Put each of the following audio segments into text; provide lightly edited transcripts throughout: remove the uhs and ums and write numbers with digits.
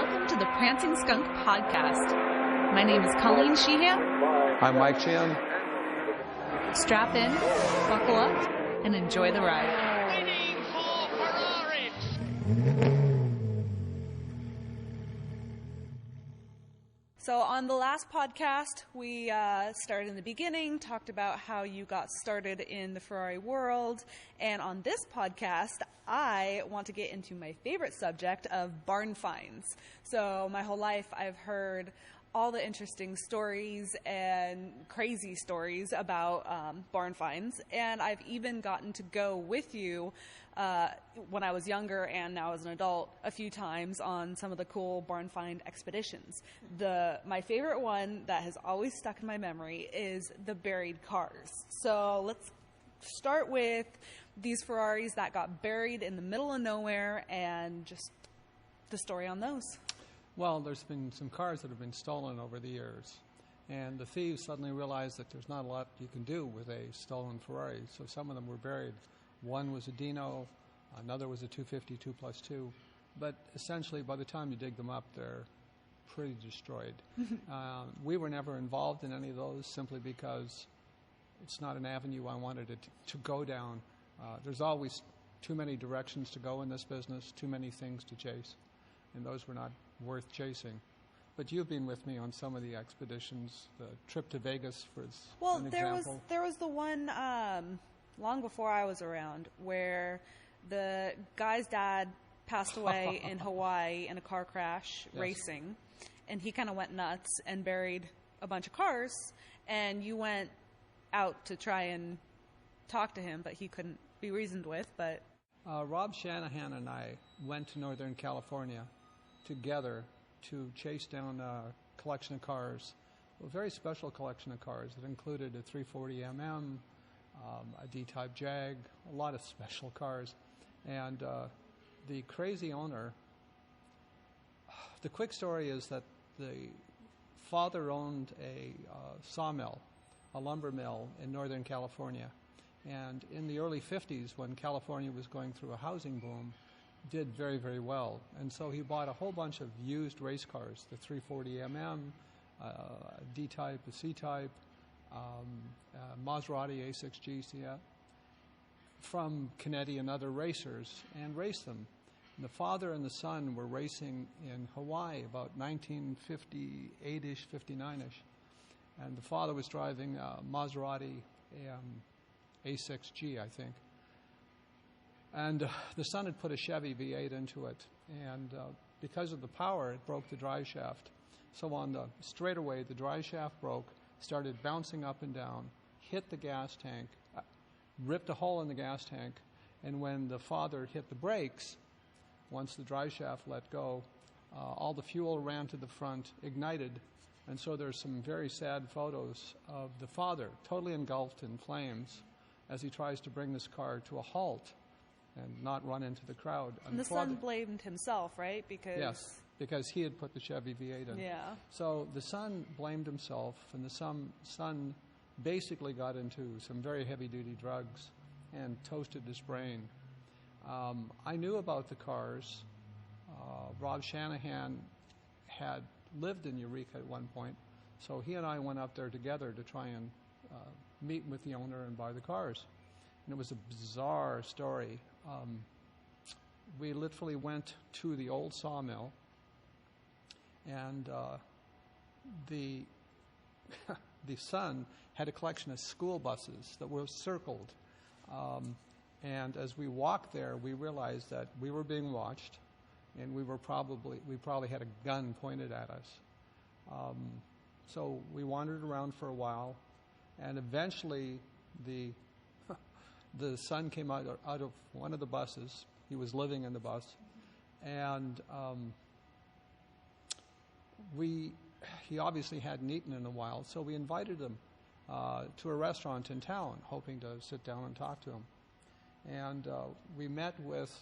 welcome to the Prancing Skunk podcast. My name is Colleen Sheehan. I'm Mike Chan. Strap in, buckle up, and enjoy the ride. Winning for Ferraris. So on the last podcast, we started in the beginning, talked about how you got started in the Ferrari world. And on this podcast, I want to get into my favorite subject of barn finds. So my whole life, I've heard all the interesting stories and crazy stories about barn finds. And I've even gotten to go with you when I was younger and now as an adult a few times on some of the cool barn find expeditions. My favorite one that has always stuck in my memory is the buried cars. So let's start with these Ferraris that got buried in the middle of nowhere and just the story on those. Well, there's been some cars that have been stolen over the years, and the thieves suddenly realized that there's not a lot you can do with a stolen Ferrari, so some of them were buried. One was a Dino, another was a 250 2+2, but essentially by the time you dig them up, they're pretty destroyed. We were never involved in any of those simply because it's not an avenue I wanted it to go down. There's always too many directions to go in this business, too many things to chase, and those were not worth chasing. But you've been with me on some of the expeditions, the trip to Vegas for an example. There was the one long before I was around where the guy's dad passed away in Hawaii in a car crash racing, and he kind of went nuts and buried a bunch of cars, and you went out to try and talk to him, but he couldn't be reasoned with. But Rob Shanahan and I went to Northern California together to chase down a collection of cars, a very special collection of cars that included a 340mm, a D-type Jag, a lot of special cars. And the crazy owner, the quick story is that the father owned a sawmill, a lumber mill in Northern California. And in the early 50s, when California was going through a housing boom, did very, very well. And so he bought a whole bunch of used race cars, the 340mm, D-type, a C-type, Maserati A6G, from Canetti and other racers, and raced them. And the father and the son were racing in Hawaii about 1958-ish, 59-ish. And the father was driving a Maserati A6G, I think. And the son had put a Chevy V8 into it, and because of the power, it broke the drive shaft. So on the straightaway, the drive shaft broke, started bouncing up and down, hit the gas tank, ripped a hole in the gas tank, and when the father hit the brakes, once the drive shaft let go, all the fuel ran to the front, ignited, and so there's some very sad photos of the father totally engulfed in flames as he tries to bring this car to a halt and not run into the crowd. And the son blamed himself, right? Yes, because he had put the Chevy V8 in. Yeah. So the son blamed himself, and the son basically got into some very heavy-duty drugs and toasted his brain. I knew about the cars. Rob Shanahan had lived in Eureka at one point, so he and I went up there together to try and meet with the owner and buy the cars. And it was a bizarre story. We literally went to the old sawmill, and the son had a collection of school buses that were circled. And as we walked there, we realized that we were being watched, and we probably had a gun pointed at us. So we wandered around for a while, and eventually the son came out of one of the buses. He was living in the bus, and he obviously hadn't eaten in a while, so we invited him to a restaurant in town, hoping to sit down and talk to him. And we met with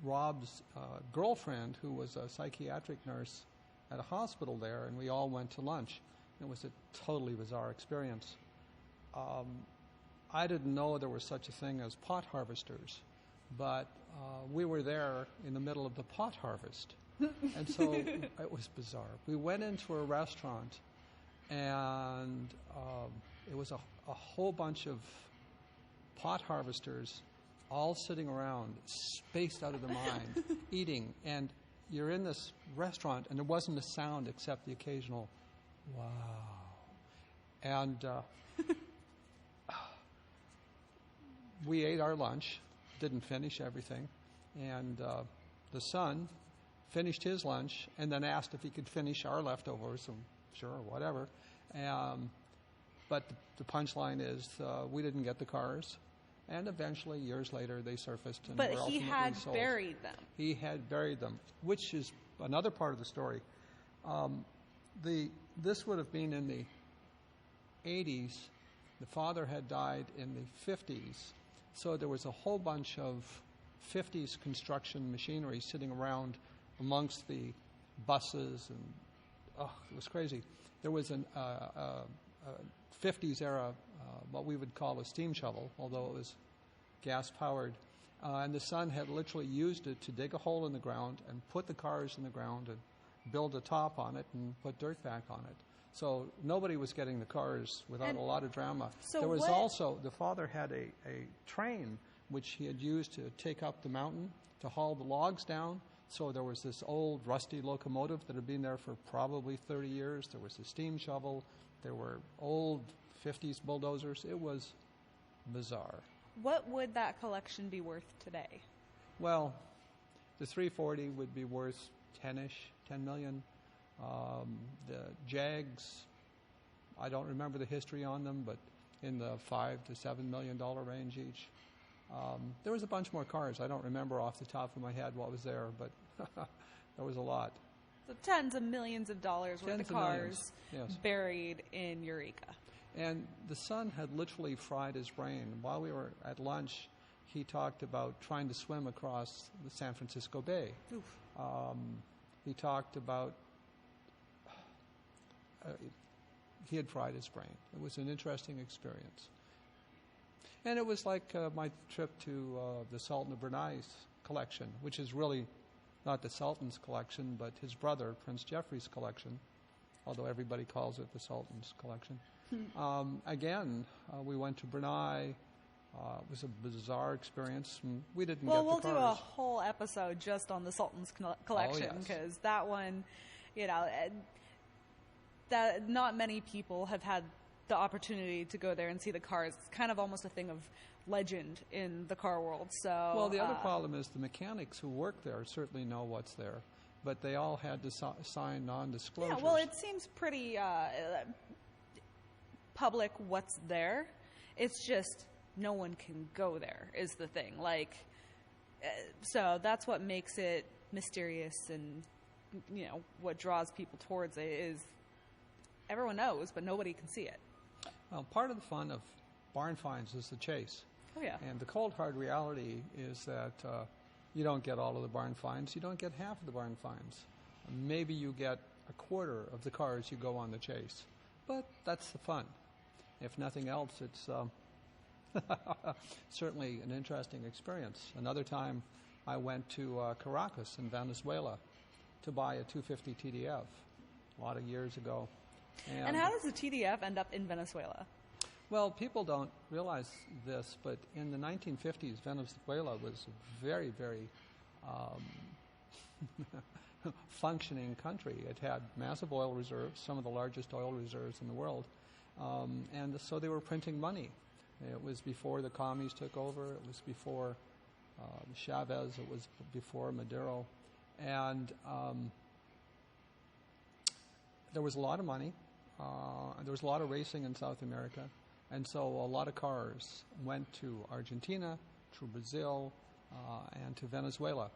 Rob's girlfriend, who was a psychiatric nurse at a hospital there, and we all went to lunch. It was a totally bizarre experience. I didn't know there was such a thing as pot harvesters, but we were there in the middle of the pot harvest. And so it was bizarre. We went into a restaurant, and it was a whole bunch of pot harvesters all sitting around, spaced out of their mind, eating. And you're in this restaurant, and there wasn't a sound except the occasional, wow. And we ate our lunch, didn't finish everything, and the son finished his lunch and then asked if he could finish our leftovers. So, sure, whatever. But the punchline is we didn't get the cars, and eventually, years later, they surfaced and were ultimately sold. But he had buried them. He had buried them, which is another part of the story. This would have been in the 80s. The father had died in the 50s. So there was a whole bunch of 50s construction machinery sitting around amongst the buses, and it was crazy. There was a 50s era, what we would call a steam shovel, although it was gas-powered. And the son had literally used it to dig a hole in the ground and put the cars in the ground and build a top on it and put dirt back on it. So nobody was getting the cars without a lot of drama. So there was also, the father had a train which he had used to take up the mountain to haul the logs down. So there was this old rusty locomotive that had been there for probably 30 years. There was a steam shovel. There were old 50s bulldozers. It was bizarre. What would that collection be worth today? Well, the 340 would be worth 10 million. The Jags, I don't remember the history on them, but in the $5 to $7 million range each. There was a bunch more cars. I don't remember off the top of my head what was there, but there was a lot. So tens of millions of dollars worth of cars buried in Eureka. And the son had literally fried his brain. While we were at lunch, he talked about trying to swim across the San Francisco Bay. He talked about he had fried his brain. It was an interesting experience. And it was like my trip to the Sultan of Brunei's collection, which is really not the Sultan's collection, but his brother, Prince Geoffrey's collection, although everybody calls it the Sultan's collection. Again, we went to Brunei. It was a bizarre experience. And we didn't get the cars. Well, we'll do a whole episode just on the Sultan's collection, because that one, that not many people have had the opportunity to go there and see the cars. It's kind of almost a thing of legend in the car world. So, well, the other problem is the mechanics who work there certainly know what's there, but they all had to sign non-disclosures. Yeah, well, it seems pretty public what's there. It's just no one can go there is the thing. So that's what makes it mysterious, and what draws people towards it is everyone knows, but nobody can see it. Well, part of the fun of barn finds is the chase. Oh, yeah. And the cold, hard reality is that you don't get all of the barn finds. You don't get half of the barn finds. Maybe you get a quarter of the cars you go on the chase. But that's the fun. If nothing else, it's certainly an interesting experience. Another time, I went to Caracas in Venezuela to buy a 250 TDF a lot of years ago. And how does the TDF end up in Venezuela? Well, people don't realize this, but in the 1950s, Venezuela was a very, very functioning country. It had massive oil reserves, some of the largest oil reserves in the world, and so they were printing money. It was before the commies took over. It was before Chavez. It was before Maduro. And there was a lot of money. There was a lot of racing in South America. And so a lot of cars went to Argentina, to Brazil, and to Venezuela.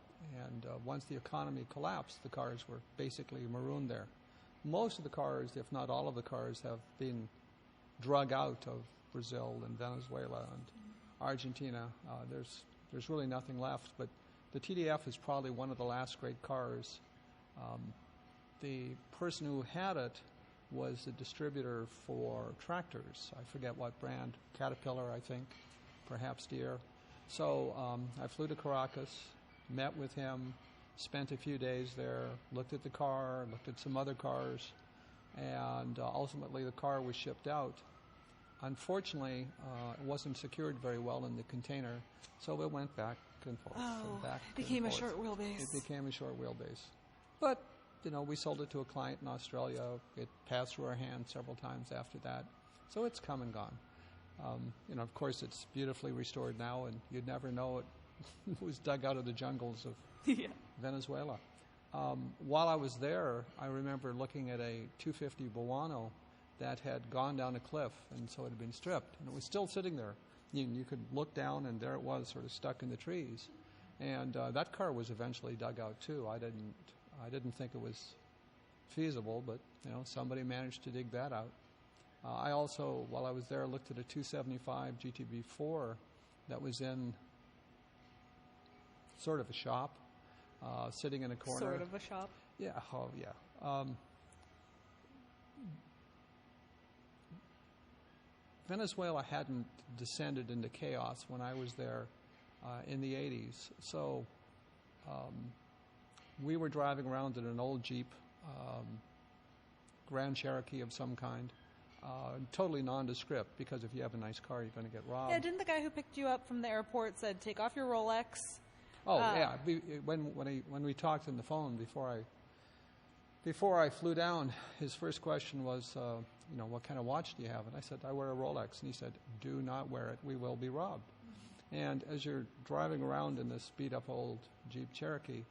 And once the economy collapsed, the cars were basically marooned there. Most of the cars, if not all of the cars, have been drug out of Brazil and Venezuela and Argentina. There's really nothing left. But the TDF is probably one of the last great cars. The person who had it was the distributor for tractors. I forget what brand, Caterpillar, I think, perhaps Deere. So I flew to Caracas, met with him, spent a few days there, looked at the car, looked at some other cars, and ultimately the car was shipped out. Unfortunately, it wasn't secured very well in the container, so it went back and forth. Oh, back it became and a forth. short wheelbase. It became a short wheelbase. But, we sold it to a client in Australia. It passed through our hands several times after that. So it's come and gone. Of course, it's beautifully restored now, and you'd never know it was dug out of the jungles of Venezuela. While I was there, I remember looking at a 250 Buono that had gone down a cliff, and so it had been stripped, and it was still sitting there. You could look down, and there it was, sort of stuck in the trees. And that car was eventually dug out too. I didn't think it was feasible, but somebody managed to dig that out. I also, while I was there, looked at a 275 GTB4 that was in sort of a shop, sitting in a corner. Sort of a shop? Yeah, oh yeah. Venezuela hadn't descended into chaos when I was there in the 80s. So we were driving around in an old Jeep, Grand Cherokee of some kind, totally nondescript, because if you have a nice car, you're going to get robbed. Yeah, didn't the guy who picked you up from the airport said, take off your Rolex? Oh, yeah. When we talked on the phone before I flew down, his first question was, what kind of watch do you have? And I said, I wear a Rolex. And he said, do not wear it. We will be robbed. And as you're driving around in this beat-up old Jeep Cherokee,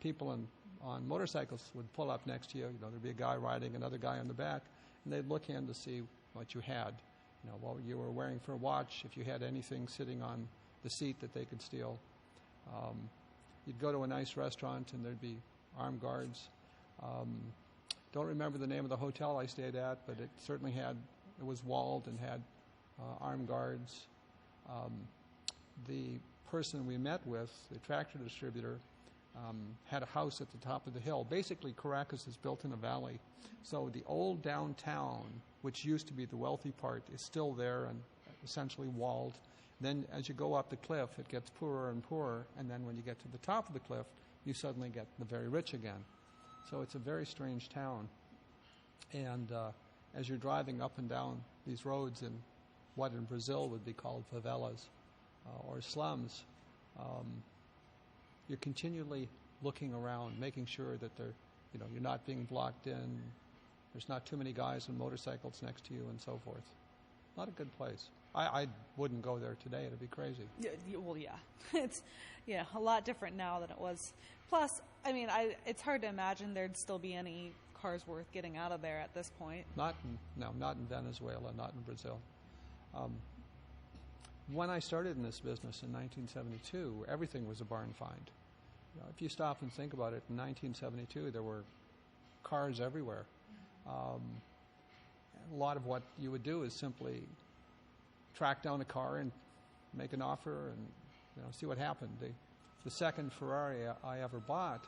people on motorcycles would pull up next to you. There'd be a guy riding, another guy on the back, and they'd look in to see what you had, what you were wearing for a watch, if you had anything sitting on the seat that they could steal. You'd go to a nice restaurant, and there'd be armed guards. Don't remember the name of the hotel I stayed at, but it certainly it was walled and had armed guards. The person we met with, the tractor distributor, had a house at the top of the hill. Basically, Caracas is built in a valley. So the old downtown, which used to be the wealthy part, is still there and essentially walled. Then as you go up the cliff, it gets poorer and poorer. And then when you get to the top of the cliff, you suddenly get the very rich again. So it's a very strange town. And as you're driving up and down these roads in what in Brazil would be called favelas or slums, you're continually looking around, making sure that you're not being blocked in. There's not too many guys on motorcycles next to you, and so forth. Not a good place. I wouldn't go there today. It'd be crazy. Yeah, well, yeah. It's a lot different now than it was. Plus, it's hard to imagine there'd still be any cars worth getting out of there at this point. Not in Venezuela, not in Brazil. When I started in this business in 1972, everything was a barn find. If you stop and think about it, in 1972 there were cars everywhere. A lot of what you would do is simply track down a car and make an offer and see what happened. The second Ferrari I ever bought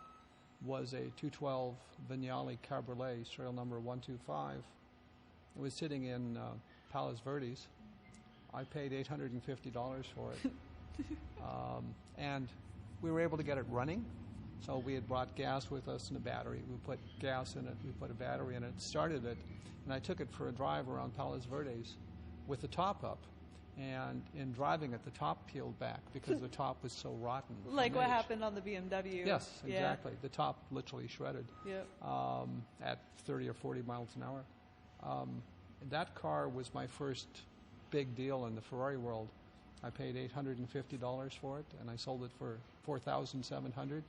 was a 212 Vignale Cabriolet, serial number 125. It was sitting in Palos Verdes. I paid $850 for it. And we were able to get it running. So we had brought gas with us and a battery. We put gas in it, we put a battery in it, started it, and I took it for a drive around Palos Verdes with the top up. And in driving it, the top peeled back because the top was so rotten. Like what happened on the BMW. Yes, exactly. The top literally shredded at 30 or 40 miles an hour. That car was my first big deal in the Ferrari world. I paid $850 for it, and I sold it for $4,700 and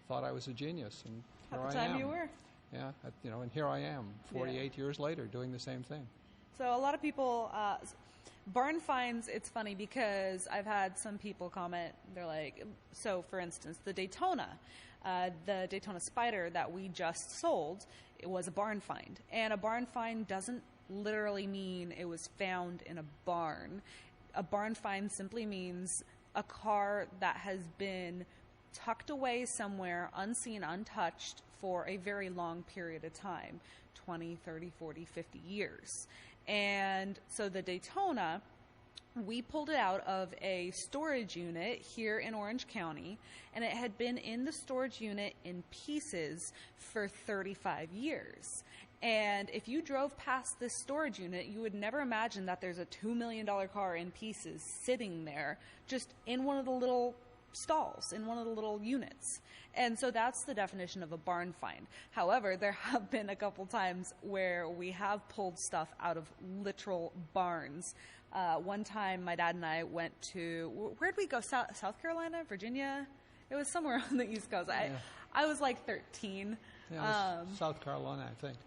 thought I was a genius. And here I am. At the time you were. Yeah, and here I am, 48 years later, doing the same thing. So a lot of people, barn finds, it's funny because I've had some people comment, they're like, so for instance, the Daytona Spider that we just sold, it was a barn find. And a barn find doesn't literally mean it was found in a barn. A barn find simply means a car that has been tucked away somewhere, unseen, untouched, for a very long period of time, 20, 30, 40, 50 years. And so the Daytona we pulled it out of a storage unit here in Orange County, and it had been in the storage unit in pieces for 35 years. And if you drove past this storage unit, you would never imagine that there's a $2 million car in pieces sitting there just in one of the little stalls, in one of the little units. And so that's the definition of a barn find. However, there have been a couple times where we have pulled stuff out of literal barns. One time, my dad and I went to, where'd we go? South Carolina, Virginia? It was somewhere on the East Coast. I was like 13. Yeah, it was South Carolina, I think.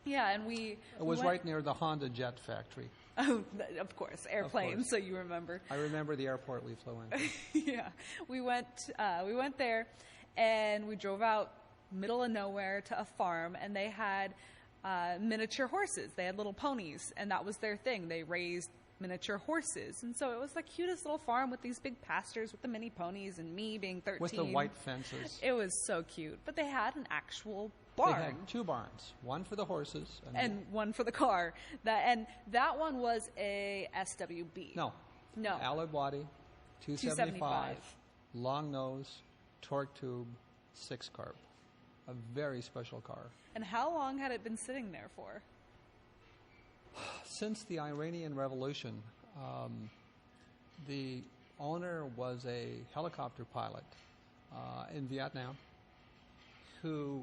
Yeah, and It was right near the Honda Jet factory. Oh, of course, airplane. So you remember. I remember the airport we flew into. Yeah, we went there, and we drove out middle of nowhere to a farm, and they had miniature horses. They had little ponies, and that was their thing. They raised miniature horses, and so it was the cutest little farm with these big pastures with the mini ponies, and me being 13 with the white fences. It was so cute. But they had an actual barn. They had 2 barns, one for the horses and one for the car. That one was a SWB. No. Alloy body, 275, long nose, torque tube, 6-carb. A very special car. And how long had it been sitting there for? Since the Iranian Revolution, the owner was a helicopter pilot in Vietnam who,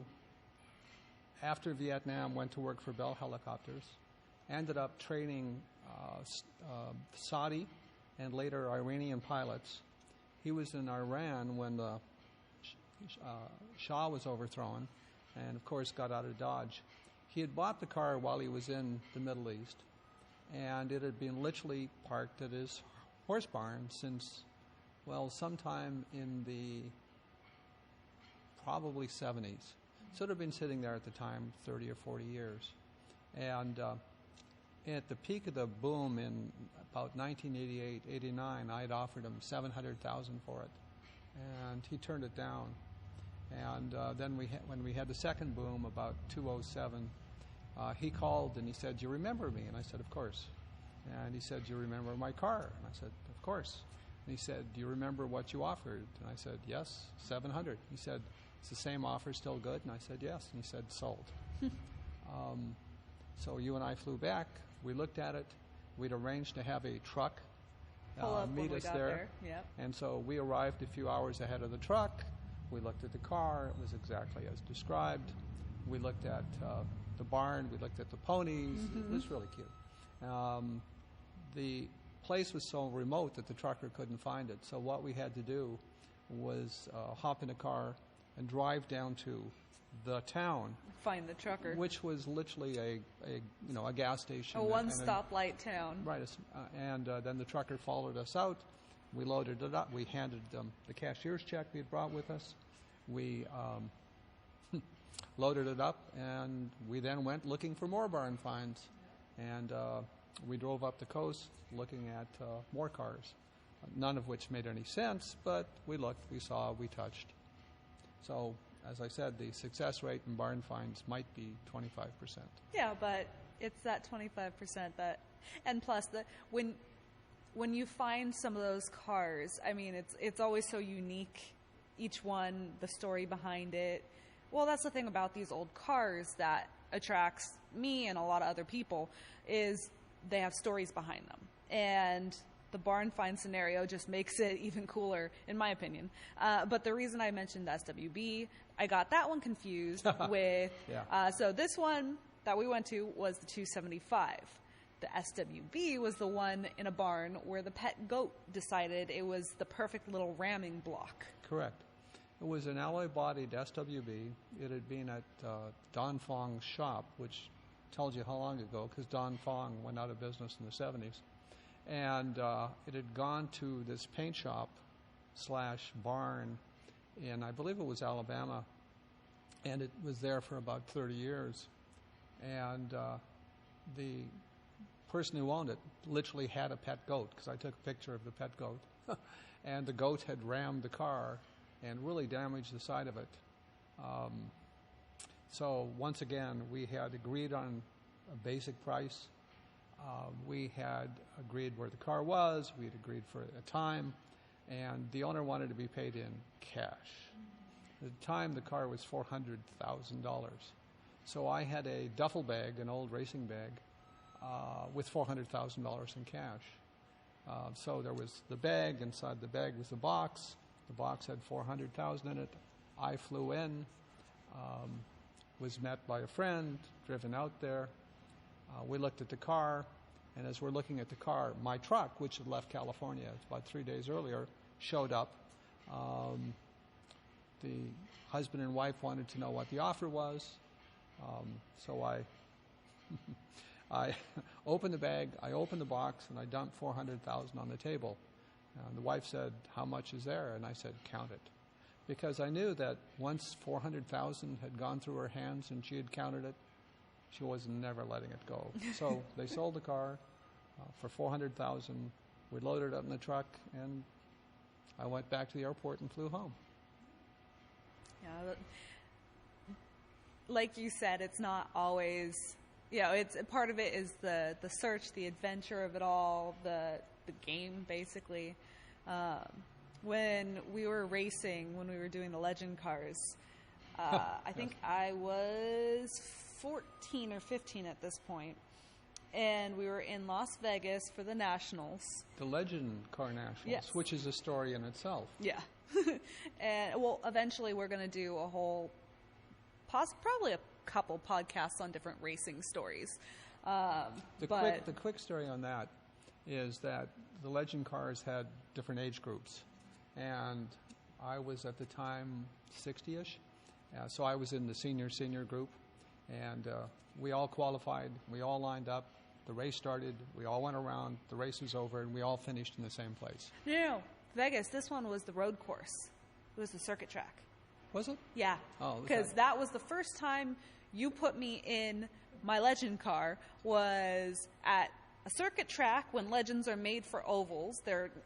after Vietnam, went to work for Bell Helicopters, ended up training Saudi and later Iranian pilots. He was in Iran when the Shah was overthrown and, of course, got out of Dodge. He had bought the car while he was in the Middle East, and it had been literally parked at his horse barn since, well, sometime in the probably 70s. So it had been sitting there at the time 30 or 40 years. And at the peak of the boom in about 1988, 89, I had offered him $700,000 for it, and he turned it down. And then when we had the second boom, about 2007, he called and he said, "Do you remember me?" And I said, "Of course." And he said, "Do you remember my car?" And I said, "Of course." And he said, "Do you remember what you offered?" And I said, "Yes, 700." He said, "Is the same offer still good?" And I said, "Yes." And he said, "Sold." So you and I flew back. We looked at it. We'd arranged to have a truck meet us there. Yep. And so we arrived a few hours ahead of the truck. We looked at the car. It was exactly as described. We looked at the barn. We looked at the ponies. It was really cute. The place was so remote that the trucker couldn't find it. So what we had to do was hop in a car and drive down to the town. Find the trucker. Which was literally a gas station. A one-stoplight town. Right. And then the trucker followed us out. We loaded it up. We handed them the cashier's check we had brought with us. We loaded it up, and we then went looking for more barn finds. And we drove up the coast looking at more cars, none of which made any sense, but we looked, we saw, we touched. So, as I said, the success rate in barn finds might be 25%. Yeah, but it's that 25% that, and plus when you find some of those cars, I mean, it's always so unique. Each one, the story behind it. Well, that's the thing about these old cars that attracts me and a lot of other people is they have stories behind them. And the barn find scenario just makes it even cooler, in my opinion. But the reason I mentioned the SWB, I got that one confused with... Yeah. So this one that we went to was the 275. The SWB was the one in a barn where the pet goat decided it was the perfect little ramming block. Correct. It was an alloy-bodied SWB. It had been at Don Fong's shop, which tells you how long ago, because Don Fong went out of business in the 70s. And it had gone to this paint shop / barn in, I believe it was Alabama, and it was there for about 30 years. And the person who owned it literally had a pet goat, because I took a picture of the pet goat. And the goat had rammed the car and really damaged the side of it. So once again, we had agreed on a basic price. We had agreed where the car was. We had agreed for a time, and the owner wanted to be paid in cash. At the time, the car was $400,000. So I had a duffel bag, an old racing bag, with $400,000 in cash. So there was the bag. Inside the bag was the box. The box had $400,000 in it. I flew in, was met by a friend, driven out there. We looked at the car, and as we're looking at the car, my truck, which had left California about 3 days earlier, showed up. The husband and wife wanted to know what the offer was, so I opened the bag, I opened the box, and I dumped $400,000 on the table. And the wife said, "How much is there?" And I said, "Count it." Because I knew that once $400,000 had gone through her hands and she had counted it, she was never letting it go. So they sold the car for $400,000. We loaded it up in the truck, and I went back to the airport and flew home. Yeah, like you said, it's not always, it's part of it is the search, the adventure of it all, the game basically. When we were racing, when we were doing the legend cars, I think I was 14 or 15 at this point, and we were in Las Vegas for the Nationals. The Legend Car Nationals, yes. Which is a story in itself. Yeah. And, well, eventually we're going to do a whole, probably a couple podcasts on different racing stories. The quick story on that is that the Legend cars had different age groups. And I was at the time 60-ish. So I was in the senior group. And we all qualified. We all lined up. The race started. We all went around. The race was over, and we all finished in the same place. No, Vegas. This one was the road course. It was the circuit track. Was it? Yeah. Oh, because that was the first time you put me in my Legend car was at a circuit track when Legends are made for ovals.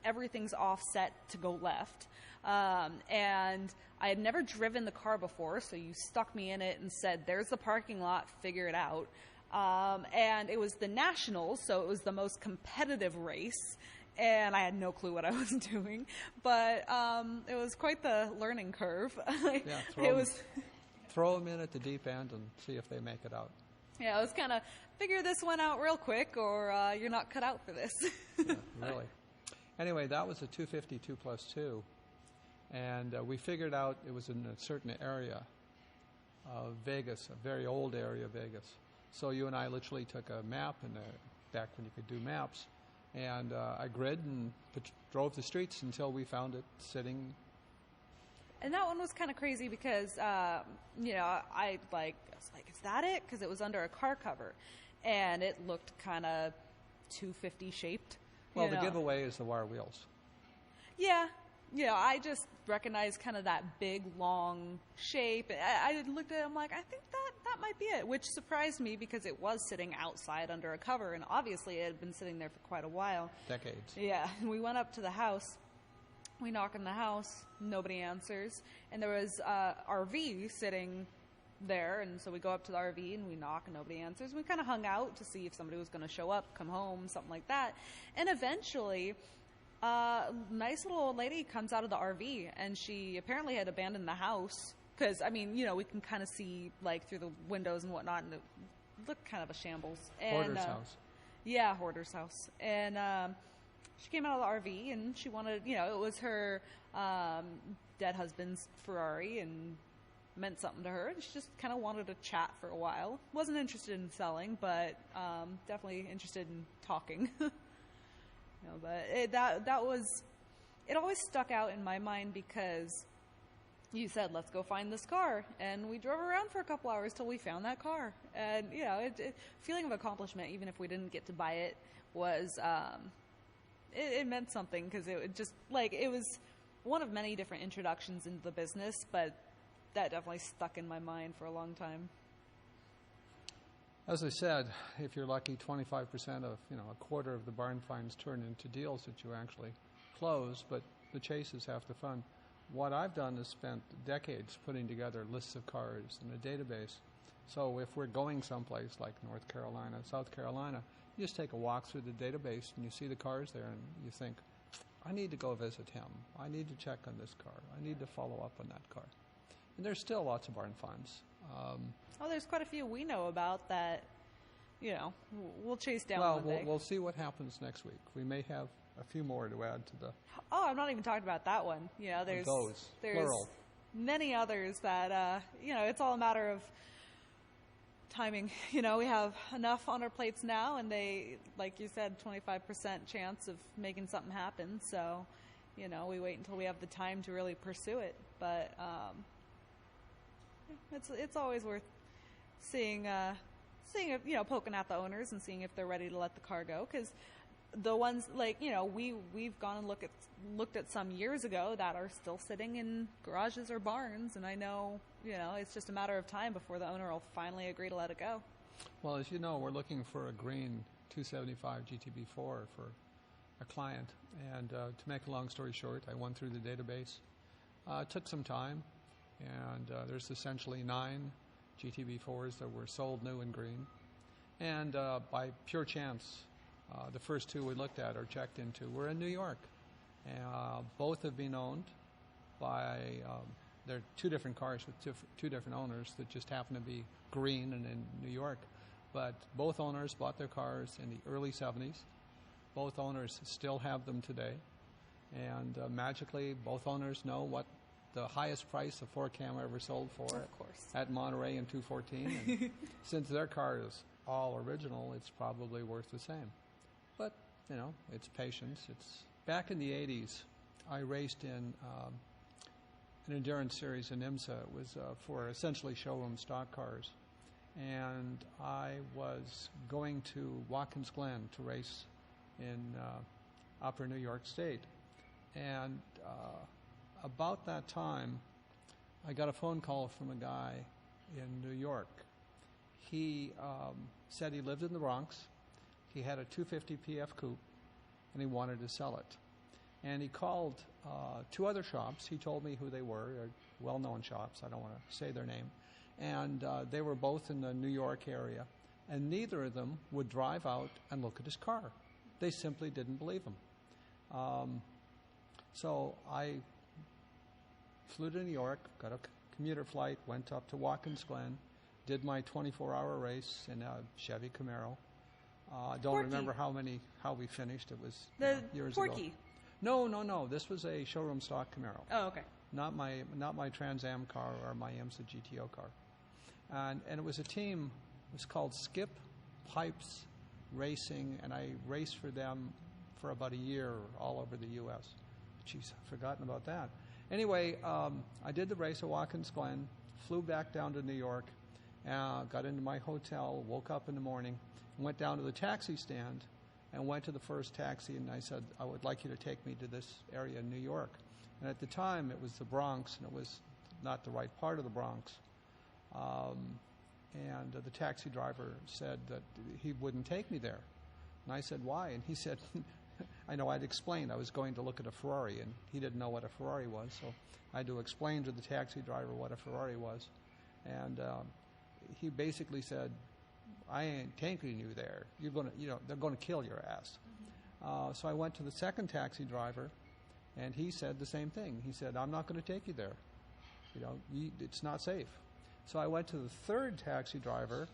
Everything's offset to go left. And I had never driven the car before, so you stuck me in it and said, "There's the parking lot, figure it out." And it was the Nationals, so it was the most competitive race, and I had no clue what I was doing. But it was quite the learning curve. Yeah, throw them in at the deep end and see if they make it out. Yeah, it was kind of figure this one out real quick, or you're not cut out for this. Yeah, really. Anyway, that was a 250 2+2. And we figured out it was in a certain area of Vegas, a very old area of Vegas. So you and I literally took a map, and back when you could do maps, and I grid and drove the streets until we found it sitting. And that one was kind of crazy because, I was like, is that it? Because it was under a car cover, and it looked kind of 250 shaped. Well, the giveaway is the wire wheels. Yeah. I just recognized kind of that big, long shape. I looked at it, I'm like, I think that might be it, which surprised me because it was sitting outside under a cover, and obviously it had been sitting there for quite a while. Decades. Yeah, and we went up to the house. We knock on the house, nobody answers, and there was RV sitting there, and so we go up to the RV and we knock and nobody answers. We kind of hung out to see if somebody was going to show up, come home, something like that, and eventually nice little old lady comes out of the RV, and she apparently had abandoned the house because, we can kind of see like through the windows and whatnot, and it looked kind of a shambles. Hoarder's house. Yeah, hoarder's house. And she came out of the RV, and she wanted, it was her dead husband's Ferrari, and meant something to her, and she just kind of wanted to chat for a while. Wasn't interested in selling, but definitely interested in talking. But it always stuck out in my mind because you said, "Let's go find this car," and we drove around for a couple hours till we found that car. And feeling of accomplishment, even if we didn't get to buy it, was it meant something because it was one of many different introductions into the business, but that definitely stuck in my mind for a long time. As I said, if you're lucky, 25% of, a quarter of the barn finds turn into deals that you actually close, but the chase is half the fun. What I've done is spent decades putting together lists of cars in a database. So if we're going someplace like North Carolina, South Carolina, You just take a walk through the database and you see the cars there and you think, I need to go visit him. I need to check on this car. I need to follow up on that car. And there's still lots of barn finds. There's quite a few we know about that, we'll chase down one day. We'll see what happens next week. We may have a few more to add to the... Oh, I'm not even talking about that one. There's plural. Many others that, it's all a matter of timing. We have enough on our plates now, and they, like you said, 25% chance of making something happen. So, we wait until we have the time to really pursue it. But it's always worth seeing if, poking at the owners and seeing if they're ready to let the car go. Because the ones we've gone and looked at some years ago that are still sitting in garages or barns, and I know it's just a matter of time before the owner will finally agree to let it go. Well, as you know, we're looking for a green 275 GTB4 for a client, and to make a long story short, I went through the database. It took some time, and there's essentially 9 GTB4s that were sold new in green, and by pure chance, the first 2 we looked at or checked into were in New York. Both have been owned by, they're 2 different cars with 2 different owners that just happen to be green and in New York. But both owners bought their cars in the early 70s. Both owners still have them today. And magically, both owners know what the highest price a Ford Cam ever sold for of course. At Monterey in 214. And since their car is all original, it's probably worth the same. But, it's patience. It's back in the 80s, I raced in an endurance series in IMSA. It was for essentially showroom stock cars. And I was going to Watkins Glen to race in upper New York State. And about that time, I got a phone call from a guy in New York. He said he lived in the Bronx. He had a 250 PF coupe, and he wanted to sell it. And he called 2 other shops. He told me who they were, well-known shops. I don't want to say their name. And they were both in the New York area. And neither of them would drive out and look at his car. They simply didn't believe him. So I flew to New York, got a commuter flight, went up to Watkins Glen, did my 24-hour race in a Chevy Camaro. I don't remember how we finished. It was years ago. No. This was a showroom stock Camaro. Oh, okay. Not my Trans Am car or my IMSA GTO car. And it was a team. It was called Skip Pipes Racing, and I raced for them for about a year all over the U.S. Jeez, I've forgotten about that. Anyway, I did the race at Watkins Glen, flew back down to New York, got into my hotel, woke up in the morning, went down to the taxi stand, and went to the first taxi, and I said, I would like you to take me to this area in New York. And at the time, it was the Bronx, and it was not the right part of the Bronx. And the taxi driver said that he wouldn't take me there. And I said, why? And he said, I know I'd explained I was going to look at a Ferrari, and he didn't know what a Ferrari was, so I had to explain to the taxi driver what a Ferrari was. And he basically said, I ain't taking you there. You're going to, they're going to kill your ass. So I went to the second taxi driver, and he said the same thing. He said, I'm not going to take you there. It's not safe. So I went to the third taxi driver,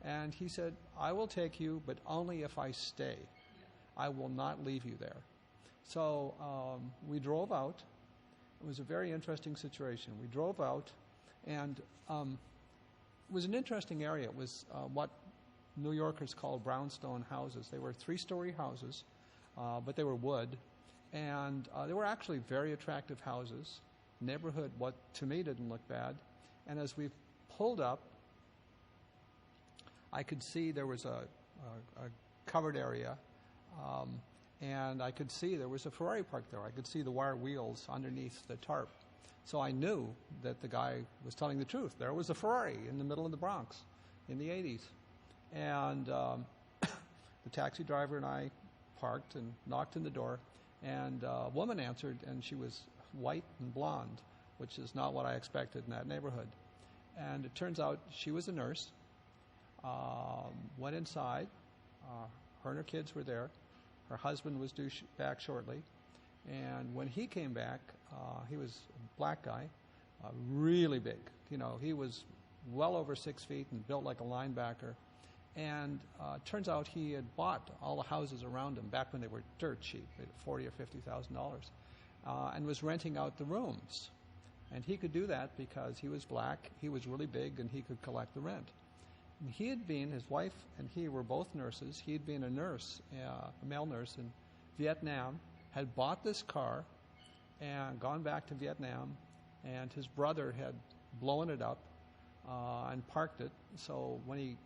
and he said, I will take you, but only if I stay. I will not leave you there. So we drove out. It was a very interesting situation. We drove out, and it was an interesting area. It was what New Yorkers call brownstone houses. They were 3-story houses, but they were wood, and they were actually very attractive houses. Neighborhood, what to me didn't look bad. And as we pulled up, I could see there was a covered area, and I could see there was a Ferrari parked there. I could see the wire wheels underneath the tarp. So I knew that the guy was telling the truth. There was a Ferrari in the middle of the Bronx in the 80s. And the taxi driver and I parked and knocked on the door, and a woman answered, and she was white and blonde, which is not what I expected in that neighborhood. And it turns out she was a nurse, went inside. Her and her kids were there. Her husband was due back shortly. And when he came back, he was a black guy, really big. You know, he was well over 6 feet and built like a linebacker. And turns out he had bought all the houses around him back when they were dirt cheap, at $40,000 or $50,000, and was renting out the rooms. And he could do that because he was black, he was really big, and he could collect the rent. And he had been, his wife and he were both nurses. He had been a nurse, a male nurse in Vietnam, had bought this car and gone back to Vietnam, and his brother had blown it up and parked it. So when he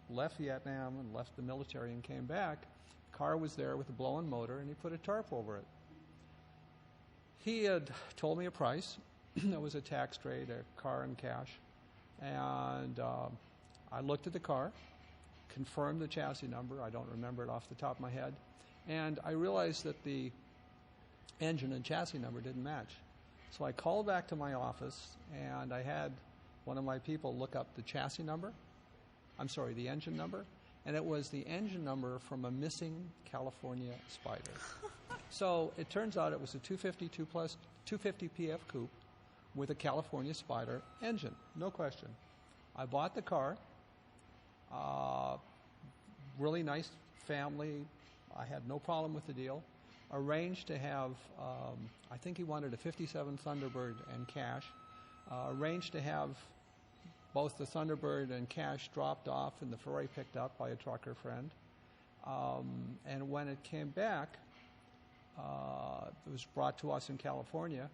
left Vietnam and left the military and came back, the car was there with a blown motor, and he put a tarp over it. He had told me a price. It was a tax trade, a car and cash. And I looked at the car, confirmed the chassis number. I don't remember it off the top of my head. And I realized that the engine and chassis number didn't match. So I called back to my office, and I had one of my people look up the chassis number. I'm sorry, the engine number. And it was the engine number from a missing California Spider. So it turns out it was a 250 PF coupe with a California Spider engine, no question. I bought the car, really nice family. I had no problem with the deal. Arranged to have, I think he wanted a 57 Thunderbird and cash. Arranged to have both the Thunderbird and cash dropped off and the Ferrari picked up by a trucker friend. And when it came back, it was brought to us in California.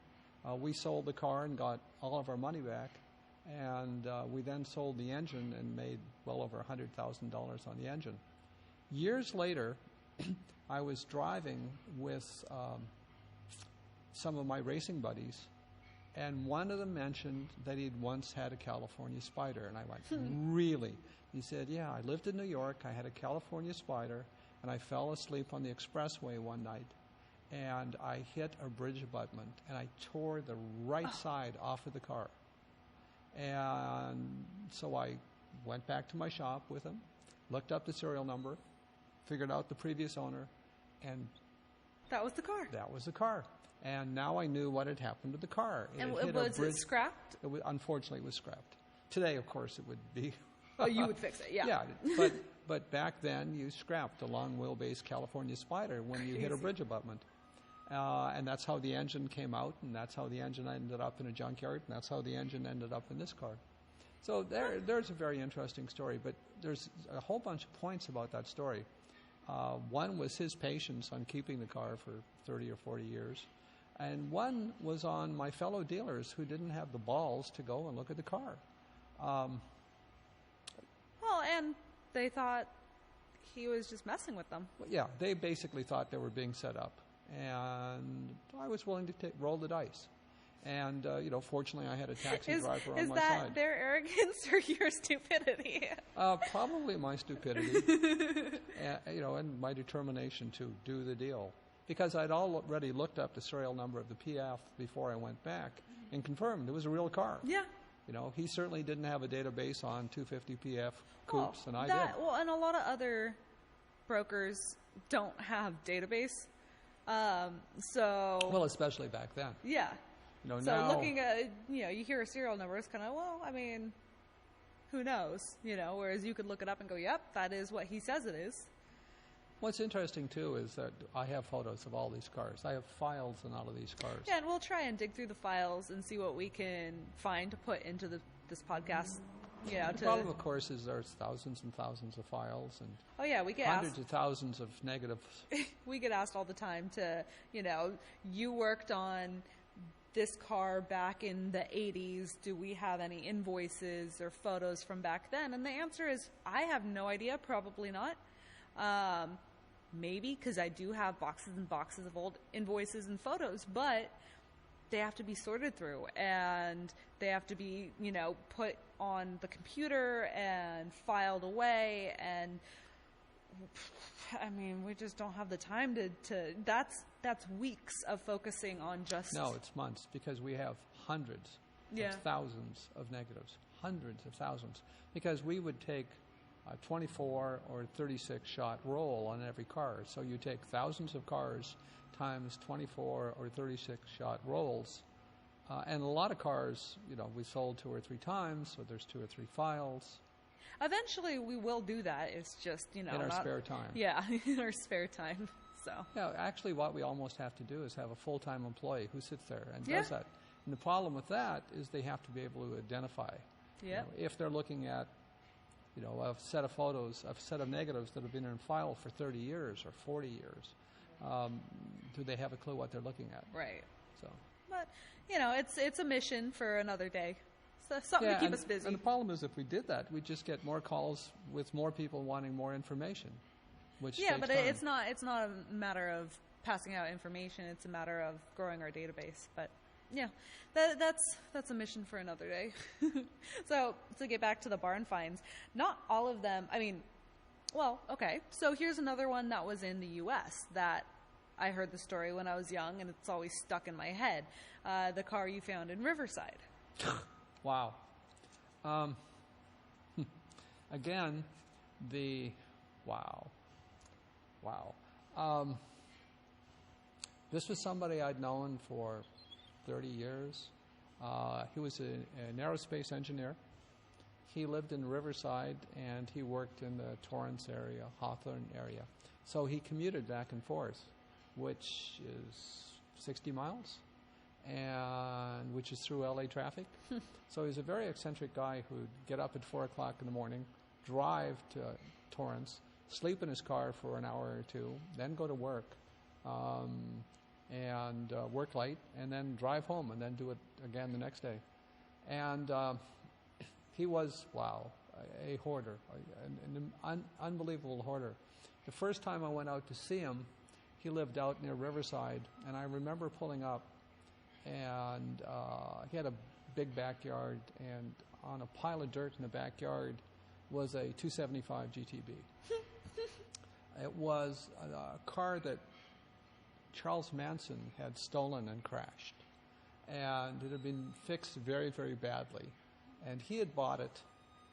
We sold the car and got all of our money back. And we then sold the engine and made well over $100,000 on the engine. Years later, I was driving with some of my racing buddies, and one of them mentioned that he'd once had a California Spider. And I went, really? He said, yeah, I lived in New York. I had a California Spider, and I fell asleep on the expressway one night, and I hit a bridge abutment, and I tore the right side off of the car. And so I went back to my shop with him, looked up the serial number, figured out the previous owner, and that was the car. That was the car. And now I knew what had happened to the car. Was it scrapped? Unfortunately, it was scrapped. Today, of course, it would be. Oh, you would fix it, yeah. Yeah, but back then, you scrapped a long wheelbase California Spider when you hit a bridge abutment. And that's how the engine came out, and that's how the engine ended up in a junkyard, and that's how the engine ended up in this car. So there's a very interesting story, but there's a whole bunch of points about that story. One was his patience on keeping the car for 30 or 40 years, and one was on my fellow dealers who didn't have the balls to go and look at the car. Well, and they thought he was just messing with them. Yeah, they basically thought they were being set up. And I was willing to roll the dice. And, fortunately I had a taxi driver on my side. Is that their arrogance or your stupidity? Probably my stupidity, and my determination to do the deal. Because I'd already looked up the serial number of the PF before I went back and confirmed it was a real car. Yeah. He certainly didn't have a database on 250 PF coupes, and I did. Well, and a lot of other brokers don't have database. Well, especially back then. Yeah. So now, looking at, you hear a serial number, it's kind of, well, I mean, who knows? Whereas you could look it up and go, yep, that is what he says it is. What's interesting, too, is that I have photos of all these cars. I have files in all of these cars. Yeah, and we'll try and dig through the files and see what we can find to put into this podcast. The problem, of course, is there's thousands and thousands of files, and we get hundreds of thousands of negatives. We get asked all the time to, you worked on this car back in the 80s. Do we have any invoices or photos from back then? And the answer is, I have no idea. Probably not. Maybe, because I do have boxes and boxes of old invoices and photos, but they have to be sorted through, and they have to be, put on the computer and filed away, and I mean, we just don't have the time to that's weeks of focusing on just... No, it's months, because we have hundreds of thousands of negatives, hundreds of thousands, because we would take a 24 or 36 shot roll on every car. So you take thousands of cars times 24 or 36 shot rolls. And a lot of cars, we sold 2 or 3 times, so there's 2 or 3 files. Eventually, we will do that. It's just, in our spare time. Yeah, in our spare time. So. Yeah, actually, what we almost have to do is have a full-time employee who sits there and does that. And the problem with that is they have to be able to identify. Yeah. If they're looking at, a set of photos, a set of negatives that have been in file for 30 years or 40 years, do they have a clue what they're looking at? Right. So. But, it's a mission for another day. So something to keep us busy. And the problem is if we did that, we'd just get more calls with more people wanting more information, which takes but time. it's not a matter of passing out information. It's a matter of growing our database. But, yeah, that's a mission for another day. So to get back to the barn finds, not all of them, okay. So here's another one that was in the U.S. that I heard the story when I was young, and it's always stuck in my head. The car you found in Riverside. Wow. Again, wow. This was somebody I'd known for 30 years. He was an aerospace engineer. He lived in Riverside, and he worked in the Torrance area, Hawthorne area. So he commuted back and forth, which is 60 miles. And which is through LA traffic. So he's a very eccentric guy who'd get up at 4 o'clock in the morning, drive to Torrance, sleep in his car for an hour or two, then go to work, and work late, and then drive home, and then do it again the next day. And he was, a hoarder, an unbelievable hoarder. The first time I went out to see him, he lived out near Riverside, and I remember pulling up, and he had a big backyard, and on a pile of dirt in the backyard was a 275 GTB. It was a car that Charles Manson had stolen and crashed, and it had been fixed very, very badly, and he had bought it,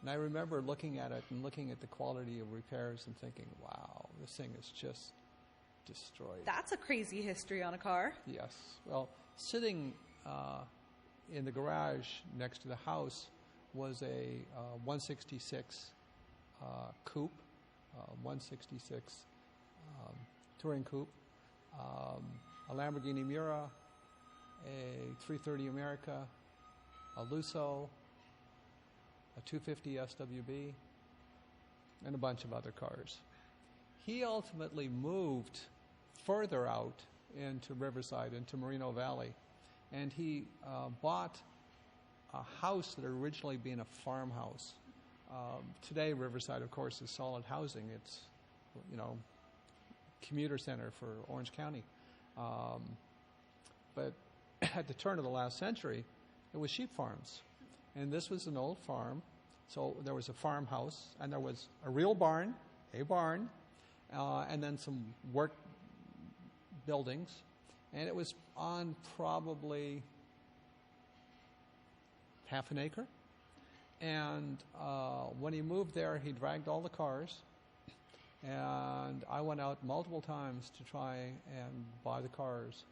and I remember looking at it and looking at the quality of repairs and thinking, wow, this thing is just destroyed. That's a crazy history on a car. Yes. Well, sitting in the garage next to the house was a 166 coupe, 166 touring coupe, a Lamborghini Miura, a 330 America, a Lusso, a 250 SWB, and a bunch of other cars. He ultimately moved further out into Riverside, into Moreno Valley, and he bought a house that had originally been a farmhouse. Today, Riverside, of course, is solid housing. It's, commuter center for Orange County. But at the turn of the last century, it was sheep farms. And this was an old farm. So there was a farmhouse, and there was a real barn, and then some work buildings. And it was on probably half an acre. And when he moved there, he dragged all the cars. And I went out multiple times to try and buy the cars.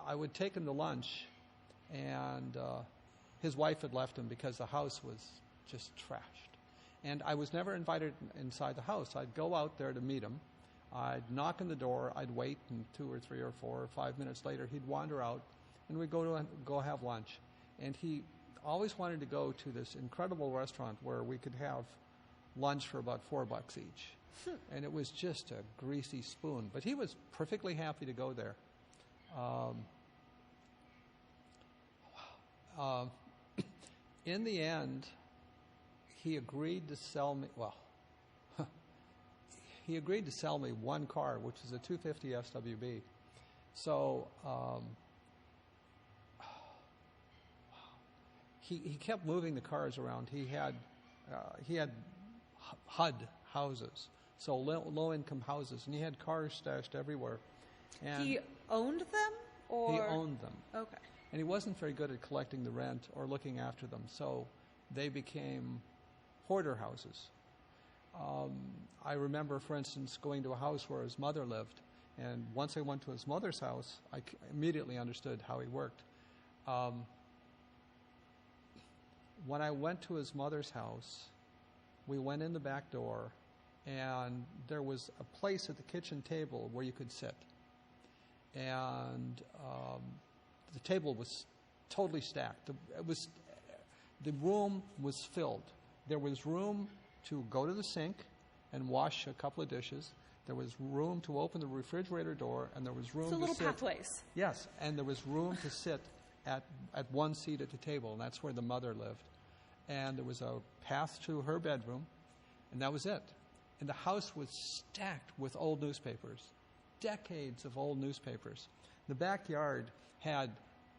I would take him to lunch, and his wife had left him because the house was just trashed. And I was never invited inside the house. I'd go out there to meet him. I'd knock on the door. I'd wait, and 2 or 3 or 4 or 5 minutes later, he'd wander out, and we'd go have lunch. And he always wanted to go to this incredible restaurant where we could have lunch for about $4 each. And it was just a greasy spoon. But he was perfectly happy to go there. In the end, he agreed to sell me, he agreed to sell me one car, which is a 250 SWB. So he kept moving the cars around. He had HUD houses, so low-income houses, and he had cars stashed everywhere. And he owned them, or he owned them. Okay. And he wasn't very good at collecting the rent or looking after them, so they became hoarder houses. I remember, for instance, going to a house where his mother lived, and once I went to his mother's house, I immediately understood how he worked. When I went to his mother's house, we went in the back door, and there was a place at the kitchen table where you could sit. And the table was totally stacked. The room was filled. There was room to go to the sink and wash a couple of dishes. There was room to open the refrigerator door, and there was room to sit. little pathways. Yes, and there was room to sit at one seat at the table, and that's where the mother lived. And there was a path to her bedroom, and that was it. And the house was stacked with old newspapers, decades of old newspapers. The backyard had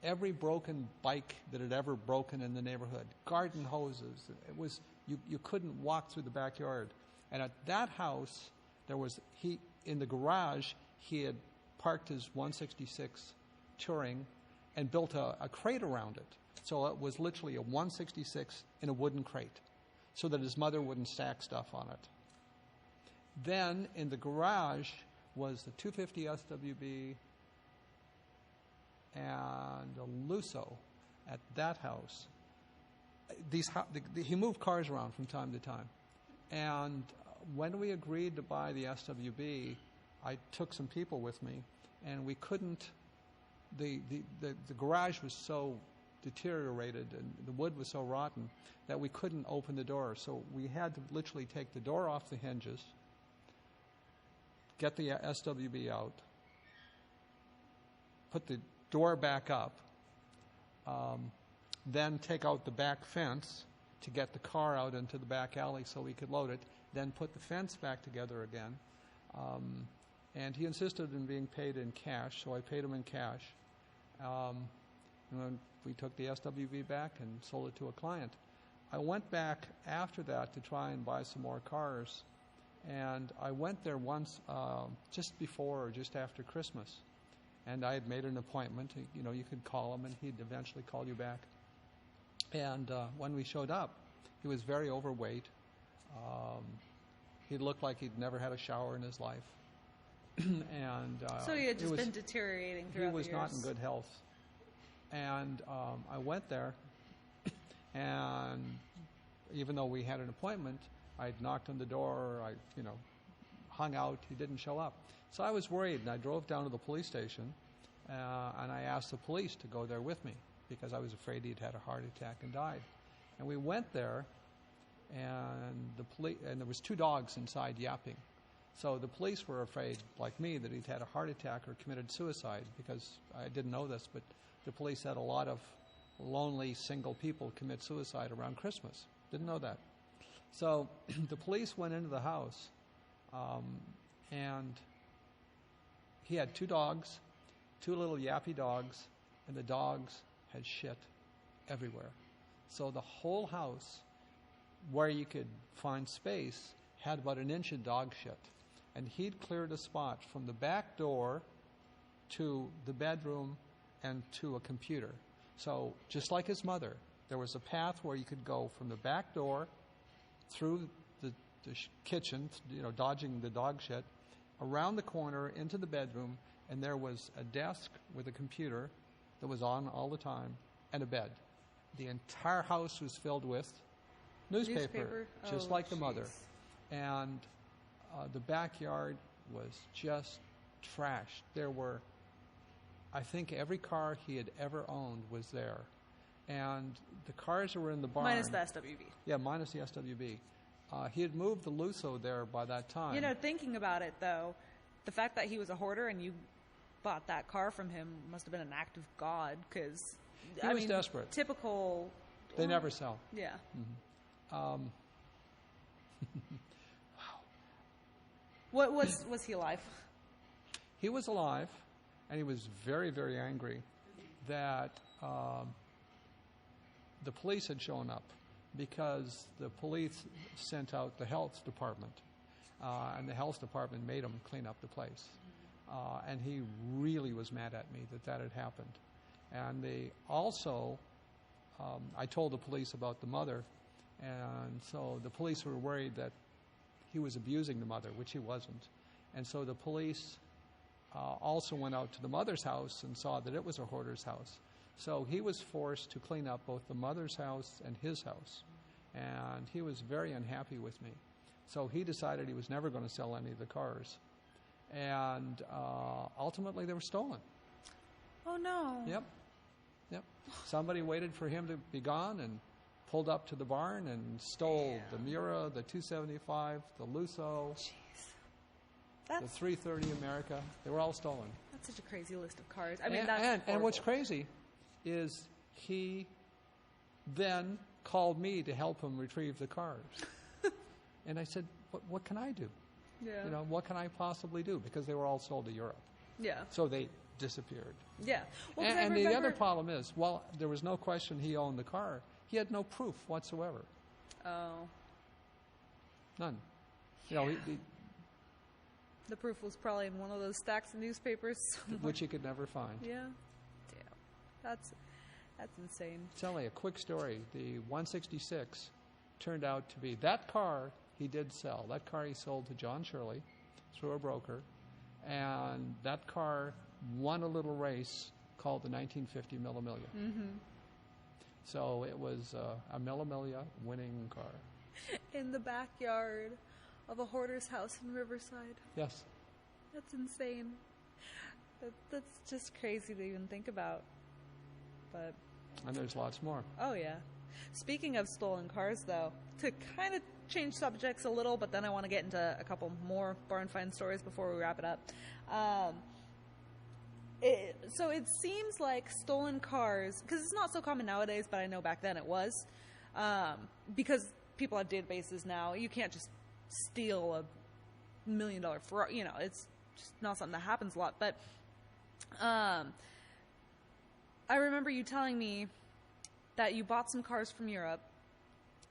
every broken bike that had ever broken in the neighborhood, garden hoses. It was you couldn't walk through the backyard. And at that house, there was in the garage he had parked his 166 Touring and built a crate around it. So it was literally a 166 in a wooden crate, so that his mother wouldn't stack stuff on it. Then in the garage was the 250 SWB and a Lusso at that house. He moved cars around from time to time. And when we agreed to buy the SWB, I took some people with me, and we couldn't, the garage was so deteriorated and the wood was so rotten that we couldn't open the door. So we had to literally take the door off the hinges, get the SWB out, put the door back up, then take out the back fence to get the car out into the back alley so we could load it, then put the fence back together again. And he insisted in being paid in cash, so I paid him in cash. And then we took the SWB back and sold it to a client. I went back after that to try and buy some more cars, and I went there once just before or just after Christmas, and I had made an appointment. You could call him, and he'd eventually call you back. And when we showed up, he was very overweight. He looked like he'd never had a shower in his life. And so he had just been deteriorating throughout the years. He was not in good health. And I went there, and even though we had an appointment, I knocked on the door, I hung out, he didn't show up. So I was worried, and I drove down to the police station, and I asked the police to go there with me because I was afraid he'd had a heart attack and died. And we went there, and there was 2 dogs inside yapping. So the police were afraid, like me, that he'd had a heart attack or committed suicide, because I didn't know this, but the police said a lot of lonely single people commit suicide around Christmas. Didn't know that. So the police went into the house, and he had 2 dogs, 2 little yappy dogs, and the dogs had shit everywhere. So the whole house, where you could find space, had about an inch of dog shit. And he'd cleared a spot from the back door to the bedroom and to a computer. So just like his mother, there was a path where you could go from the back door through the kitchen, dodging the dog shit, around the corner into the bedroom, and there was a desk with a computer that was on all the time and a bed. The entire house was filled with newspaper? Just like the mother. And the backyard was just trashed. There were, I think, every car he had ever owned was there. And the cars that were in the barn... Minus the SWB. Yeah, minus the SWB. He had moved the Lusso there by that time. Thinking about it, though, the fact that he was a hoarder and you bought that car from him must have been an act of God, because... He was desperate. Typical... They never sell. Yeah. Mm-hmm. What was he alive? He was alive, and he was very, very angry that the police had shown up, because the police sent out the health department, and the health department made him clean up the place. And he really was mad at me that had happened. And they also, I told the police about the mother, and so the police were worried that he was abusing the mother, which he wasn't. And so the police also went out to the mother's house and saw that it was a hoarder's house. So he was forced to clean up both the mother's house and his house. And he was very unhappy with me. So he decided he was never going to sell any of the cars. And ultimately they were stolen. Oh, no. Yep. Somebody waited for him to be gone and pulled up to the barn and stole the Miura, the 275, the Lusso, the 330 America. They were all stolen. That's such a crazy list of cars. I mean, and what's crazy is he then called me to help him retrieve the cars. And I said, what can I do? Yeah. You know, what can I possibly do? Because they were all sold to Europe. Yeah. So they disappeared. Yeah. Well, and the other problem is, while there was no question he owned the car, he had no proof whatsoever. Oh. None. You know, the proof was probably in one of those stacks of newspapers. Which he could never find. Yeah. Damn. That's insane. Tell me a quick story. The 166 turned out to be that car he did sell. That car he sold to John Shirley through a broker. And that car won a little race called the 1950 Millimiglia. Mm-hmm. So it was a Millimiglia winning car. In the backyard of a hoarder's house in Riverside. Yes. That's insane. That's just crazy to even think about. But. And there's lots more. Oh, yeah. Speaking of stolen cars, though, to kind of change subjects a little, but then I want to get into a couple more barn find stories before we wrap it up. So it seems like stolen cars, because it's not so common nowadays, but I know back then it was, because people have databases now. You can't just steal $1 million Ferrari. You know, it's just not something that happens a lot. But I remember you telling me that you bought some cars from Europe,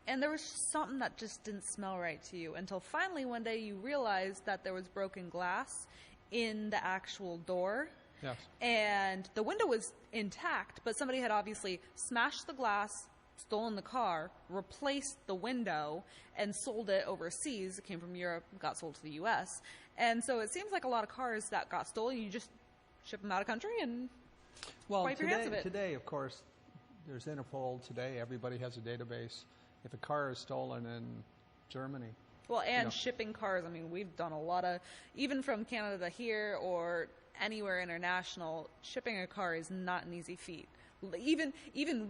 and there was something that just didn't smell right to you until finally one day you realized that there was broken glass in the actual door. Yes. And the window was intact, but somebody had obviously smashed the glass, stolen the car, replaced the window, and sold it overseas. It came from Europe, got sold to the U.S. And so it seems like a lot of cars that got stolen, you just ship them out of country and wipe your hands of it. Today, of course, there's Interpol. Today, everybody has a database. If a car is stolen in Germany. Well, and shipping cars. I mean, we've done a lot of, even from Canada to here or anywhere international, shipping a car is not an easy feat. Even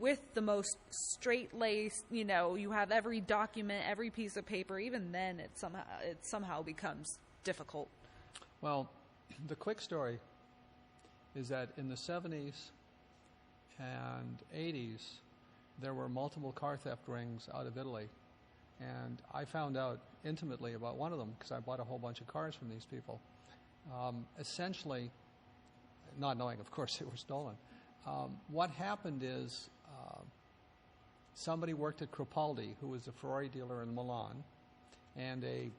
with the most straight-laced, you know, you have every document, every piece of paper, even then it somehow becomes difficult. Well, the quick story is that in the 70s and 80s, there were multiple car theft rings out of Italy. And I found out intimately about one of them because I bought a whole bunch of cars from these people. Essentially, not knowing, of course, they were stolen. What happened is somebody worked at Crepaldi, who was a Ferrari dealer in Milan, and a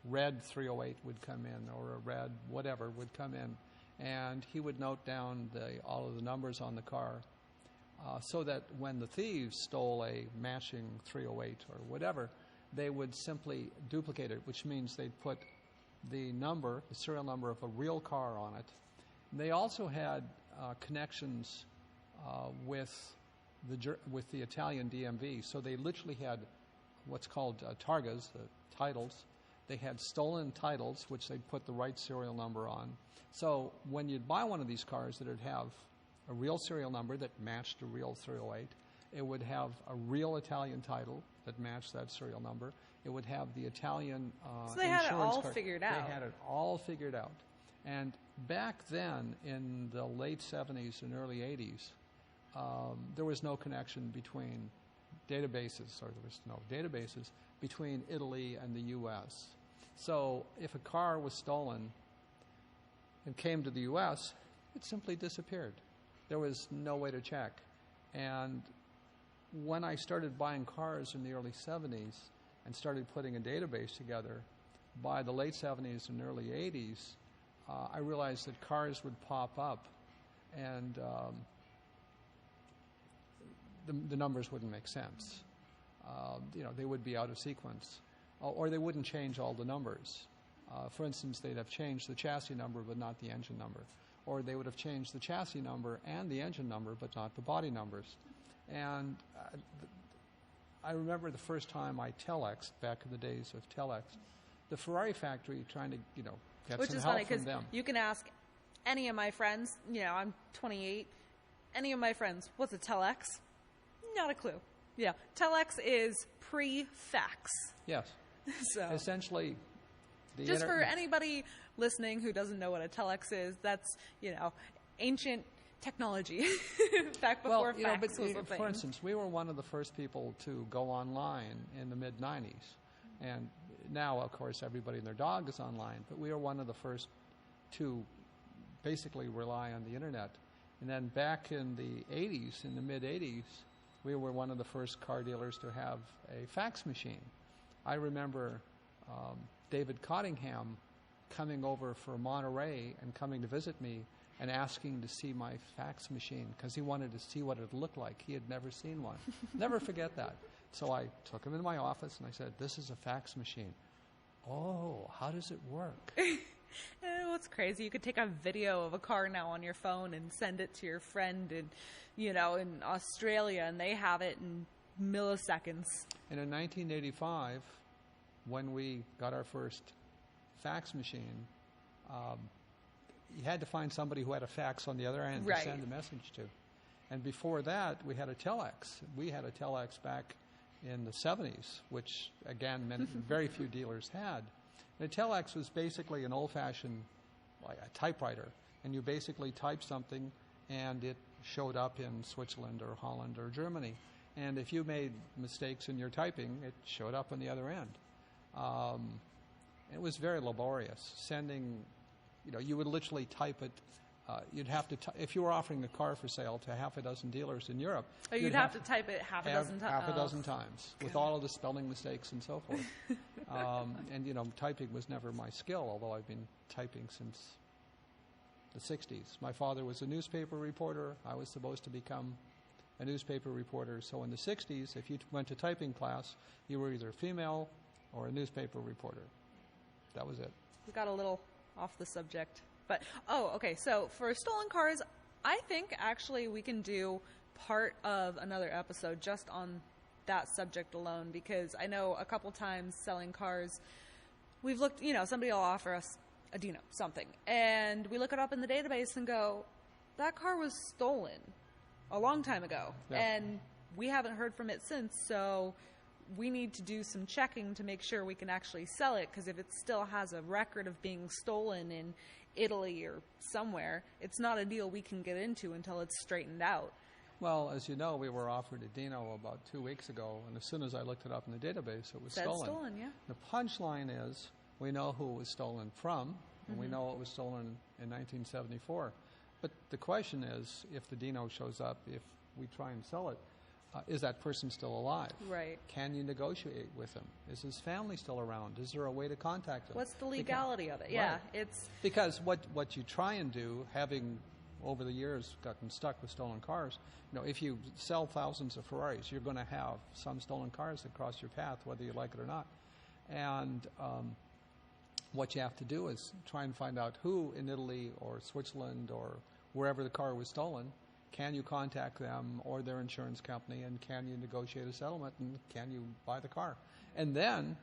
red 308 would come in, or a red whatever would come in, and he would note down all of the numbers on the car so that when the thieves stole a matching 308 or whatever, they would simply duplicate it, which means they'd put the serial number of a real car on it. They also had connections with the Italian DMV, so they literally had what's called targas, titles. They had stolen titles, which they'd put the right serial number on. So when you'd buy one of these cars, that would have a real serial number that matched a real 308. It would have a real Italian title that matched that serial number. It would have the Italian so they insurance had it all card. figured out. They had it all figured out. And back then, in the late 70s and early 80s, there was no connection between databases, or there was no databases between Italy and the U.S. So if a car was stolen and came to the U.S., it simply disappeared. There was no way to check. And when I started buying cars in the early 70s and started putting a database together, by the late 70s and early 80s, I realized that cars would pop up and the numbers wouldn't make sense. They would be out of sequence, or they wouldn't change all the numbers. For instance, they'd have changed the chassis number but not the engine number, or they would have changed the chassis number and the engine number but not the body numbers. And I remember the first time I telexed, back in the days of telex, the Ferrari factory trying to get Which some is help funny, from because them. you can ask any of my friends, I'm 28, any of my friends, what's a telex? Not a clue. Yeah, telex is pre-fax. Yes. So Essentially, just for anybody listening who doesn't know what a telex is, that's, ancient technology back before fax was a thing. For instance, we were one of the first people to go online in the mid-'90s. And now, of course, everybody and their dog is online. But we were one of the first to basically rely on the Internet. And then back in the 80s, in the mid-'80s, we were one of the first car dealers to have a fax machine. I remember David Cottingham coming over for Monterey and coming to visit me and asking to see my fax machine because he wanted to see what it looked like. He had never seen one. Never forget that. So I took him into my office and I said, "This is a fax machine." "Oh, how does it work?" What's crazy, you could take a video of a car now on your phone and send it to your friend in Australia, and they have it in milliseconds. And in 1985, when we got our first fax machine, you had to find somebody who had a fax on the other end to send the message to. And before that, we had a telex. We had a telex back in the 70s, which, again, very few dealers had. And a telex was basically an old-fashioned, like a typewriter. And you basically typed something, and it showed up in Switzerland or Holland or Germany. And if you made mistakes in your typing, it showed up on the other end. It was very laborious. Sending, you would literally type it. You'd have to, if you were offering a car for sale to half a dozen dealers in Europe. Oh, you'd have to type it half a dozen times. Half a dozen times, with all of the spelling mistakes and so forth. And typing was never my skill, although I've been typing since the 60s. My father was a newspaper reporter. I was supposed to become a newspaper reporter. So in the 60s, if you went to typing class, you were either a female or a newspaper reporter. That was it. We got a little off the subject. But, okay, so for stolen cars, I think actually we can do part of another episode just on that subject alone, because I know a couple times selling cars, we've looked, somebody will offer us a Dino, something, and we look it up in the database and go, that car was stolen a long time ago, and we haven't heard from it since, so we need to do some checking to make sure we can actually sell it, because if it still has a record of being stolen in Italy or somewhere, it's not a deal we can get into until it's straightened out. Well, as you know, we were offered a Dino about 2 weeks ago, and as soon as I looked it up in the database, it was stolen. Stolen, yeah. The punchline is, we know who it was stolen from, and we know it was stolen in 1974. But the question is, if the Dino shows up, if we try and sell it, is that person still alive? Right. Can you negotiate with him? Is his family still around? Is there a way to contact him? What's the legality of it? Yeah, it's... Because what you try and do, having over the years gotten stuck with stolen cars, if you sell thousands of Ferraris, you're going to have some stolen cars that cross your path, whether you like it or not. And what you have to do is try and find out who in Italy or Switzerland or wherever the car was stolen. Can you contact them or their insurance company, and can you negotiate a settlement, and can you buy the car? And then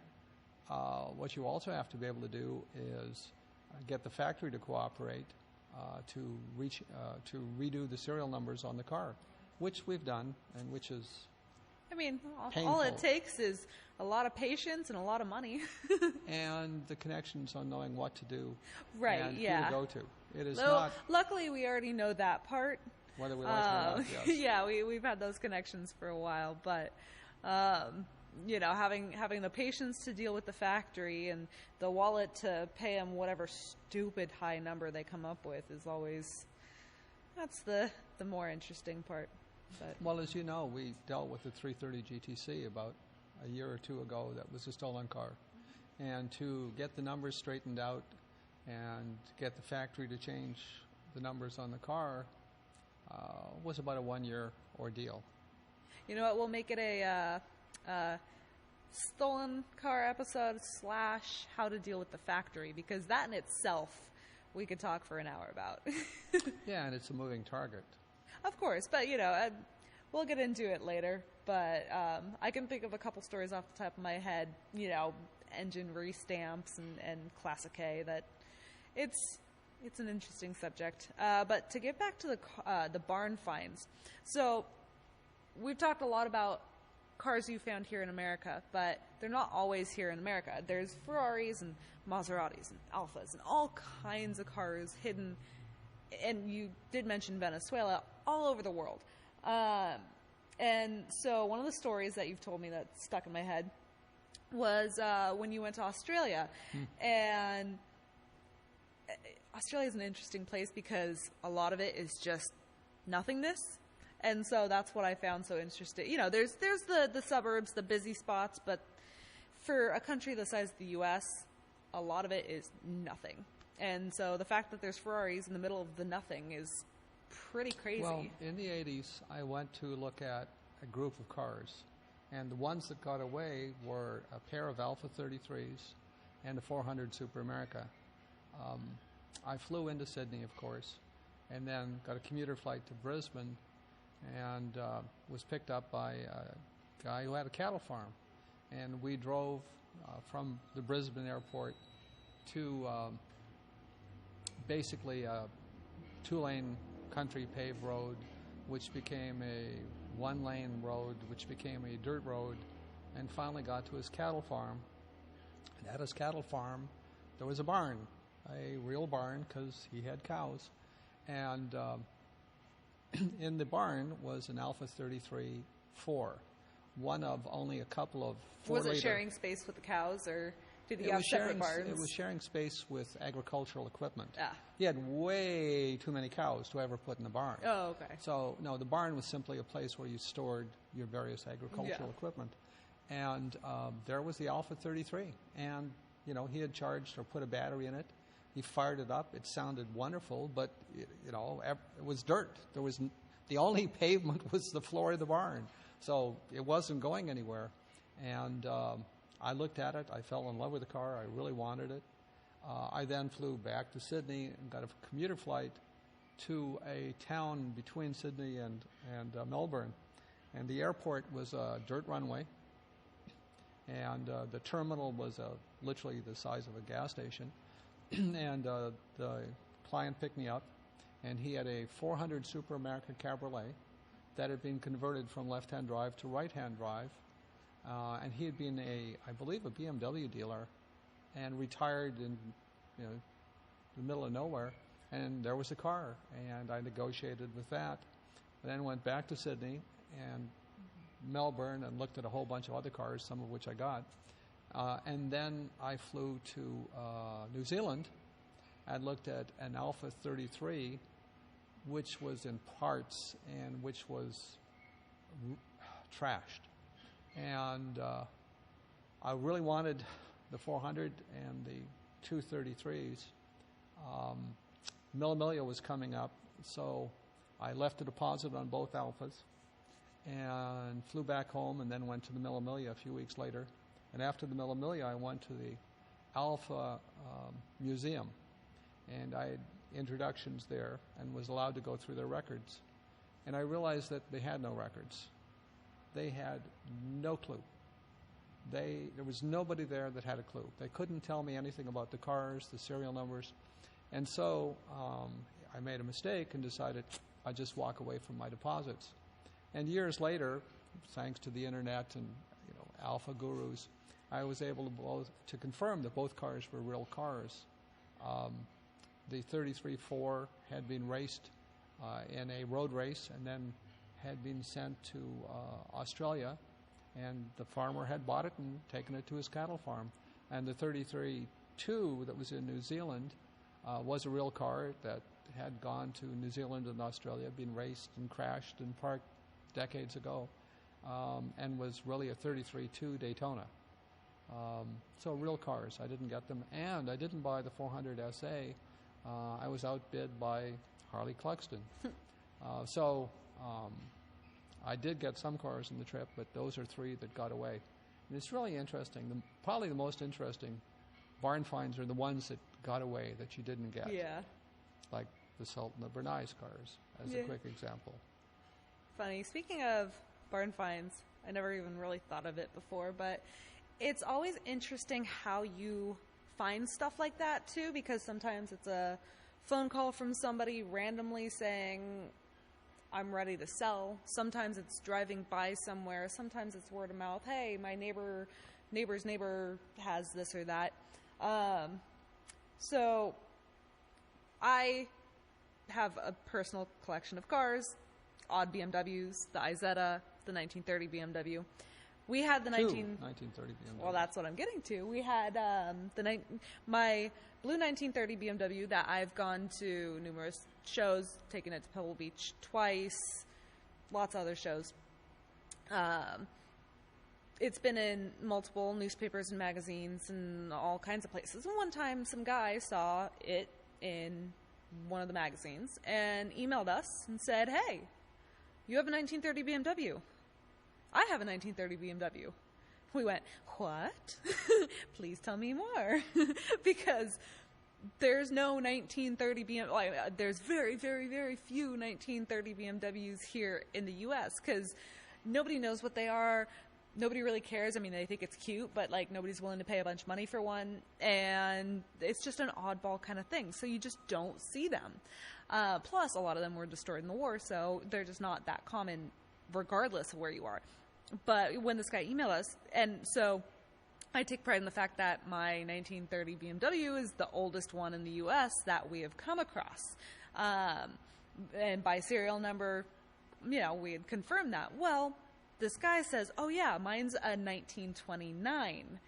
what you also have to be able to do is get the factory to cooperate to redo the serial numbers on the car, which we've done, and which is all it takes is a lot of patience and a lot of money. And the connections on knowing what to do and who to go to. It is luckily, we already know that part. Whether we like it or not, yes. Yeah, we've had those connections for a while, but having the patience to deal with the factory and the wallet to pay them whatever stupid high number they come up with is always, that's the more interesting part. But. Well, as you know, we dealt with the 330 GTC about a year or two ago. That was a stolen car, and to get the numbers straightened out and get the factory to change the numbers on the car was about a 1-year ordeal. You know what? We'll make it a stolen car episode / how to deal with the factory, because that in itself we could talk for an hour about. Yeah, and it's a moving target. Of course, but we'll get into it later. But I can think of a couple stories off the top of my head, engine restamps and Classic A, that it's an interesting subject. But to get back to the barn finds, so we've talked a lot about cars you found here in America, but they're not always here in America. There's Ferraris and Maseratis and Alphas and all kinds of cars hidden, and you did mention Venezuela, all over the world. And so one of the stories that you've told me that stuck in my head was when you went to Australia. And Australia is an interesting place because a lot of it is just nothingness. And so that's what I found so interesting. There's the suburbs, the busy spots, but for a country the size of the U.S., a lot of it is nothing. And so the fact that there's Ferraris in the middle of the nothing is pretty crazy. Well, in the 80s, I went to look at a group of cars, and the ones that got away were a pair of Alpha 33s and a 400 Super America. I flew into Sydney, of course, and then got a commuter flight to Brisbane, and was picked up by a guy who had a cattle farm. And we drove from the Brisbane airport to basically a 2-lane country paved road, which became a 1-lane road, which became a dirt road, and finally got to his cattle farm. And at his cattle farm, there was a barn, a real barn, because he had cows. And in the barn was an Alpha 33-4, one of only a couple of 4-liter. Was it sharing space with the cows, or did he have separate barns? It was sharing space with agricultural equipment. Ah. He had way too many cows to ever put in the barn. Oh, okay. So, no, the barn was simply a place where you stored your various agricultural equipment. And there was the Alpha 33. And, he had charged or put a battery in it. He fired it up. It sounded wonderful, but, it was dirt. The only pavement was the floor of the barn. So it wasn't going anywhere. And I looked at it. I fell in love with the car. I really wanted it. I then flew back to Sydney and got a commuter flight to a town between Sydney and Melbourne. And the airport was a dirt runway. And the terminal was literally the size of a gas station. And the client picked me up, and he had a 400 Super America Cabriolet that had been converted from left-hand drive to right-hand drive. And he had been I believe a BMW dealer, and retired in the middle of nowhere. And there was a car, and I negotiated with that. Then went back to Sydney and Melbourne and looked at a whole bunch of other cars, some of which I got. And then I flew to New Zealand and looked at an Alpha 33, which was in parts and which was trashed. And I really wanted the 400 and the 233s. Millimilia was coming up, so I left a deposit on both Alphas and flew back home, and then went to the Millimilia a few weeks later. And after the Millimilia, I went to the Alpha Museum, and I had introductions there and was allowed to go through their records. And I realized that they had no records. They had no clue. There was nobody there that had a clue. They couldn't tell me anything about the cars, the serial numbers. And so I made a mistake and decided I'd just walk away from my deposits. And years later, thanks to the internet and Alpha gurus, I was able to confirm that both cars were real cars. The 33-4 had been raced in a road race and then had been sent to Australia, and the farmer had bought it and taken it to his cattle farm. And the 33-2 that was in New Zealand was a real car that had gone to New Zealand and Australia, been raced and crashed and parked decades ago, and was really a 33-2 Daytona. So real cars. I didn't get them, and I didn't buy the 400 SA. I was outbid by Harley Cluxton. So I did get some cars in the trip, but those are 3 that got away. And it's really interesting. Probably the most interesting barn finds are the ones that got away that you didn't get. Yeah. Like the Sultan of Brunei's cars, as a quick example. Funny. Speaking of barn finds, I never even really thought of it before, but it's always interesting how you find stuff like that too, because sometimes it's a phone call from somebody randomly saying, I'm ready to sell. Sometimes it's driving by somewhere. Sometimes it's word of mouth. Hey, my neighbor's neighbor has this or that. So I have a personal collection of cars, odd BMWs, the Isetta, the 1930 BMW. We had the 1930 BMW. Well, that's what I'm getting to. We had my blue 1930 BMW that I've gone to numerous shows, taken it to Pebble Beach twice, lots of other shows. It's been in multiple newspapers and magazines and all kinds of places. And one time, some guy saw it in one of the magazines and emailed us and said, hey, you have a 1930 BMW. I have a 1930 BMW. We went, what? Please tell me more. Because there's no 1930 BMW. Like, there's very, very, very few 1930 BMWs here in the U.S. because nobody knows what they are. Nobody really cares. I mean, they think it's cute, but like nobody's willing to pay a bunch of money for one. And it's just an oddball kind of thing. So you just don't see them. Plus, a lot of them were destroyed in the war, so they're just not that common regardless of where you are. But when this guy emailed us, and so I take pride in the fact that my 1930 BMW is the oldest one in the U.S. that we have come across. And by serial number, you know, we had confirmed that. Well, this guy says, oh yeah, mine's a 1929.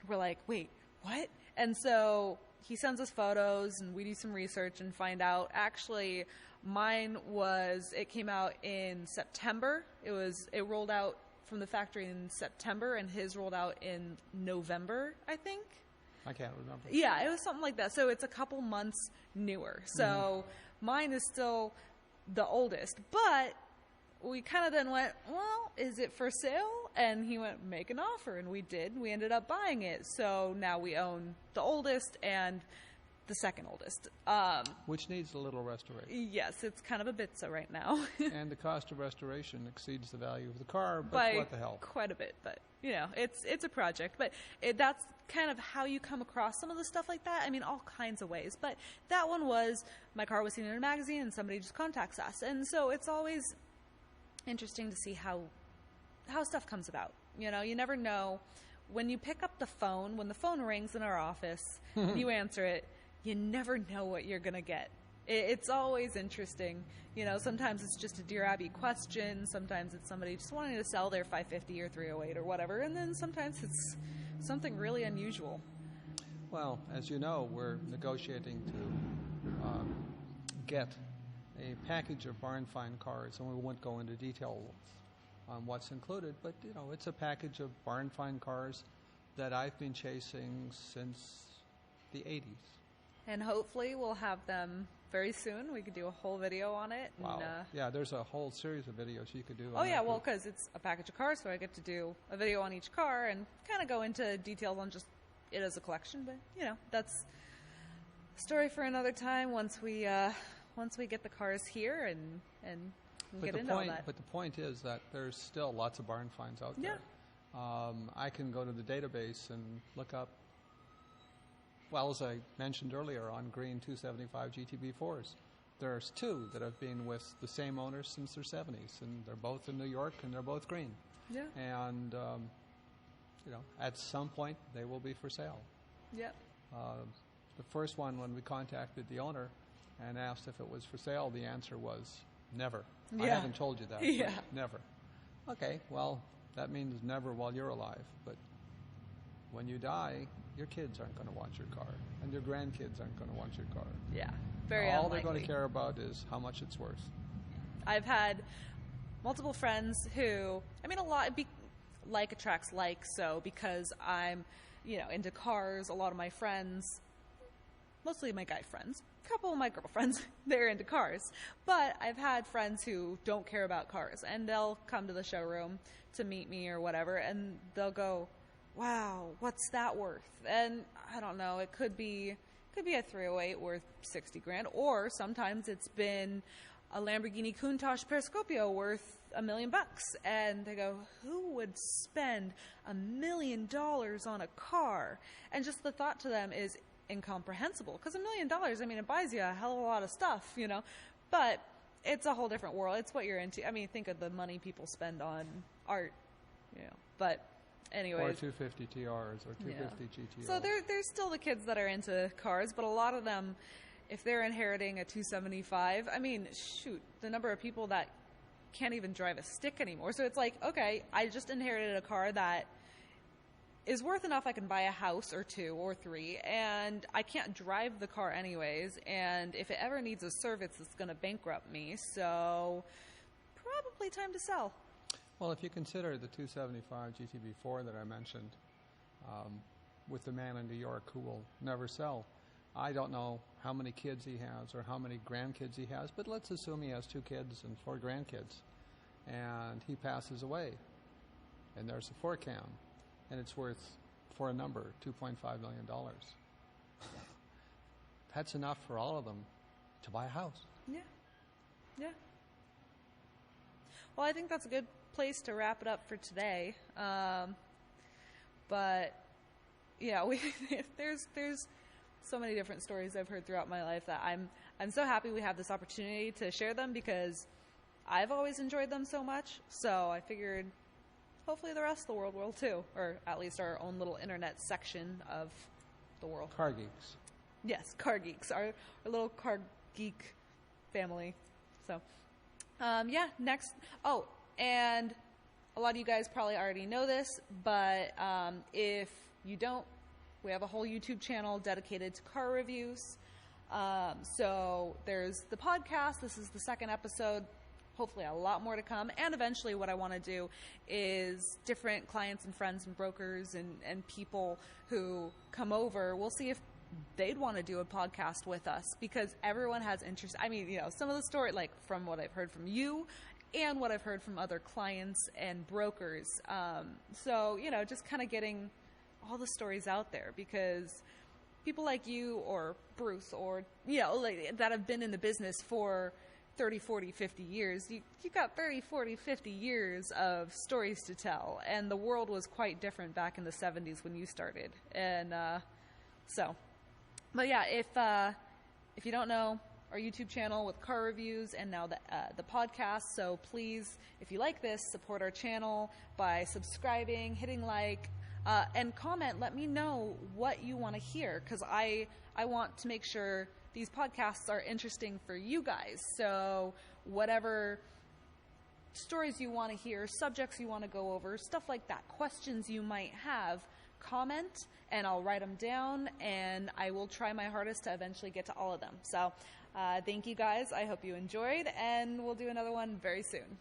We're like, wait, what? And so he sends us photos and we do some research and find out actually it came out in September. It rolled out from the factory in September and his rolled out in November, I think. I can't remember. Yeah, it was something like that. So it's a couple months newer. So mine is still the oldest, but we kind of then went, well, is it for sale? And he went, make an offer. And we did. We ended up buying it. So now we own the oldest and the second oldest. Which needs a little restoration. Yes, it's kind of a bitza right now. And the cost of restoration exceeds the value of the car, but by what the hell? Quite a bit. But, you know, it's a project. But that's kind of how you come across some of the stuff like that. I mean, all kinds of ways. But that one was, my car was seen in a magazine and somebody just contacts us. And so it's always interesting to see how stuff comes about. You know, you never know. When you pick up the phone, when the phone rings in our office, you answer it, you never know what you're going to get. It's always interesting. You know, sometimes it's just a Dear Abby question. Sometimes it's somebody just wanting to sell their 550 or 308 or whatever. And then sometimes it's something really unusual. Well, as you know, we're negotiating to get a package of barn find cars, and we won't go into detail on what's included, but, you know, it's a package of barn find cars that I've been chasing since the 80s. And hopefully we'll have them very soon. We could do a whole video on it. Wow. And, yeah, there's a whole series of videos you could do. Oh, yeah, well, because it's a package of cars, so I get to do a video on each car and kind of go into details on just it as a collection. But, you know, that's a story for another time once we get the cars here and get into all that. But the point is that there's still lots of barn finds out there. I can go to the database and look up, well, as I mentioned earlier, on green 275 GTB4s. There's 2 that have been with the same owner since their 70s, and they're both in New York, and they're both green. Yeah. And, you know, at some point, they will be for sale. Yeah. The first one, when we contacted the owner and asked if it was for sale, the answer was never. Yeah. I haven't told you that. Yeah. Never. Okay, well, that means never while you're alive. But when you die, your kids aren't going to want your car, and your grandkids aren't going to want your car. Yeah, very All unlikely. they're going to care about is how much it's worth. I've had multiple friends who, I mean, like attracts like, so because I'm, you know, into cars, a lot of my friends, mostly my guy friends, couple of my girlfriends, they're into cars. But I've had friends who don't care about cars, and they'll come to the showroom to meet me or whatever, and they'll go, wow, what's that worth? And I don't know, it could be a 308 worth 60 grand, or sometimes it's been a Lamborghini Countach Periscopio worth $1 million. And they go, who would spend $1 million on a car? And just the thought to them is incomprehensible, because $1 million, I mean, it buys you a hell of a lot of stuff, you know, but it's a whole different world. It's what you're into. I mean, think of the money people spend on art, you know, but anyways. Or 250 TRs or 250 GTRs. So there's still the kids that are into cars, but a lot of them, if they're inheriting a 275, I mean, shoot, the number of people that can't even drive a stick anymore. So it's like, okay, I just inherited a car that is worth enough I can buy a house or 2 or 3, and I can't drive the car anyways, and if it ever needs a service, it's going to bankrupt me, so probably time to sell. Well, if you consider the 275 GTB4 that I mentioned, with the man in New York who will never sell, I don't know how many kids he has or how many grandkids he has, but let's assume he has 2 kids and 4 grandkids, and he passes away, and there's a 4-cam, and it's worth, for a number, $2.5 million. That's enough for all of them to buy a house. Yeah. Yeah. Well, I think that's a good place to wrap it up for today. But yeah, there's so many different stories I've heard throughout my life that I'm so happy we have this opportunity to share them, because I've always enjoyed them so much. So I figured hopefully the rest of the world will too, or at least our own little internet section of the world. Car geeks. Yes, car geeks, our little car geek family. So, yeah, next. Oh, and a lot of you guys probably already know this, but if you don't, we have a whole YouTube channel dedicated to car reviews. So there's the podcast. This is the 2nd episode. Hopefully a lot more to come. And eventually what I want to do is different clients and friends and brokers and people who come over, we'll see if they'd want to do a podcast with us, because everyone has interest. I mean, you know, some of the story, like from what I've heard from you and what I've heard from other clients and brokers. So, you know, just kind of getting all the stories out there, because people like you or Bruce or, you know, like, that have been in the business for 30, 40, 50 years, you got 30, 40, 50 years of stories to tell, and the world was quite different back in the 70s when you started. And but yeah, if you don't know, our YouTube channel with car reviews and now the podcast, so please, if you like this, support our channel by subscribing, hitting like, and comment. Let me know what you want to hear, because I want to make sure these podcasts are interesting for you guys. So whatever stories you want to hear, subjects you want to go over, stuff like that, questions you might have, comment and I'll write them down, and I will try my hardest to eventually get to all of them. So thank you guys. I hope you enjoyed, and we'll do another one very soon.